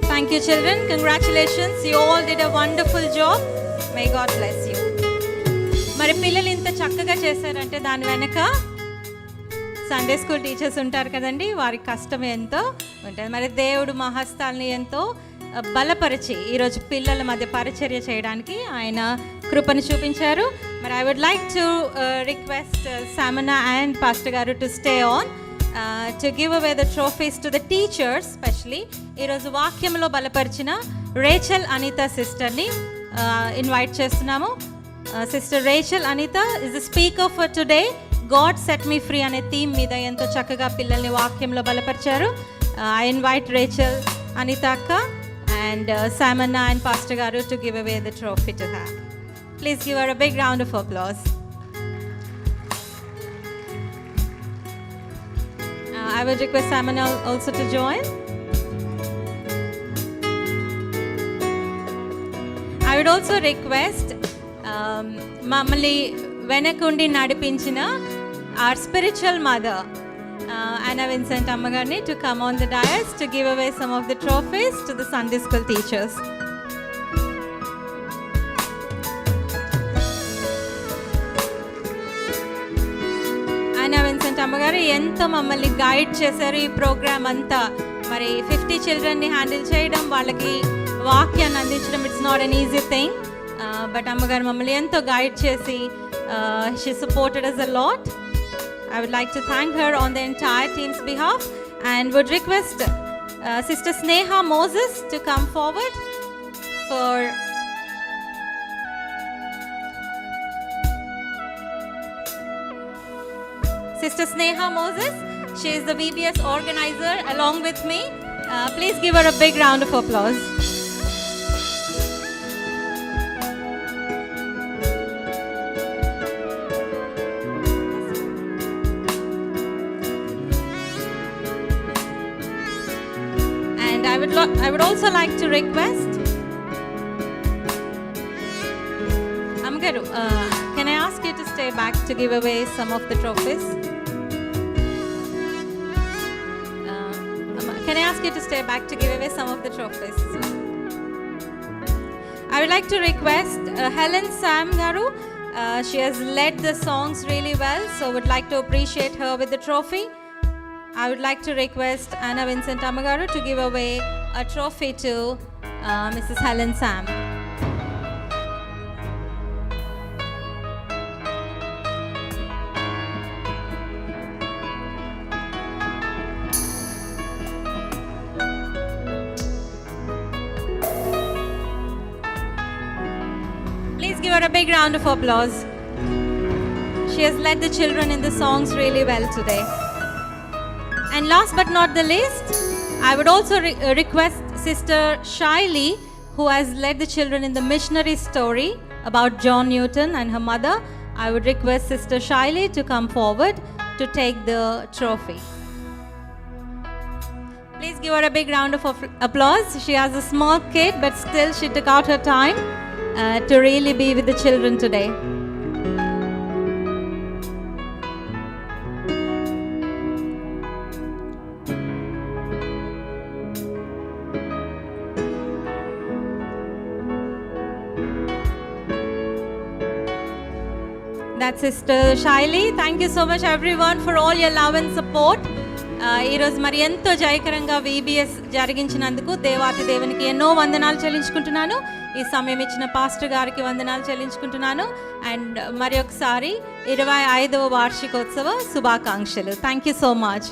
Thank you children. Congratulations. You all did a wonderful job. May God bless you. మరి పిల్లలు ఇంత చక్కగా చేశారంటే దాని వెనక Sunday school teachers ఉంటారు కదండి, వారి కష్టం ఎంతో ఉంటుంది. మరి దేవుడు మా హస్తాలని ఎంతో బలపరిచి ఈరోజు పిల్లల మధ్య పరిచర్య చేయడానికి ఆయన కృపను చూపించారు. మరి I would like to request Samana and pastor గారు to stay on to give away the trophies to the teachers. Specially ఈరోజు వాక్యంలో బలపరిచిన రేచల్ అనిత సిస్టర్ని ఇన్వైట్ చేస్తున్నాము. Sister Rachel Anita is the speaker for today. God set me free అనే theme మీద ఎంతో చక్కగా పిల్లల్ని వాక్యంలో బలపరిచారు. ఐ ఇన్వైట్ రేచల్, అనిత అక్క and Samana and Pastor Garu to give away the trophy to her. Please give her a big round of applause. I would request Samana also to join. I would also request Mamali Venakundi Nadipinchina, our spiritual mother, Anna Vincent Ammagarni, to come on the dais to give away some of the trophies to the Sunday school teachers. Anna Vincent Ammagaru ఎంతో మమ్మల్ని guide చేశారు ఈ programme అంతా. మరి 50 చిల్డ్రన్ని handle చేయడం, వాళ్ళకి వాక్యాన్ని అందించడం, it's not an easy thing. But అమ్మగారు మమ్మల్ని ఎంతో గైడ్ చేసి she supported us a lot. I would like to thank her on the entire team's behalf and would request Sister Sneha Moses to come forward for Sister Sneha Moses. She is the VBS organizer along with me. Please give her a big round of applause. I would also like to request Amgaru, can I ask you to stay back to give away some of the trophies? Can I ask you to stay back to give away some of the trophies? I would like to request Helen Sam Garu. She has led the songs really well, so would like to appreciate her with the trophy. I would like to request Anna Vincent Ammagaru to give away a trophy to Mrs. Helen Sam. Please give her a big round of applause. She has led the children in the songs really well today. And last but not the least, I would also request Sister Shaili, who has led the children in the missionary story about John Newton and her mother. I would request Sister Shaili to come forward to take the trophy. Please give her a big round of applause. She has a small kid, but still she took out her time to really be with the children today. That's Sister Shaili. Thank you so much everyone for all your love and support. ఈరోజు మరి ఎంతో జయకరంగా VBS జరిగించినందుకు దేవాతి దేవునికి ఎన్నో వందనాలు చెల్లించుకుంటున్నాను. ఈ సమయం ఇచ్చిన పాస్టర్ గారికి వందనాలు చెల్లించుకుంటున్నాను. అండ్ మరి ఒకసారి 25వ వార్షికోత్సవ శుభాకాంక్షలు. Thank you so much.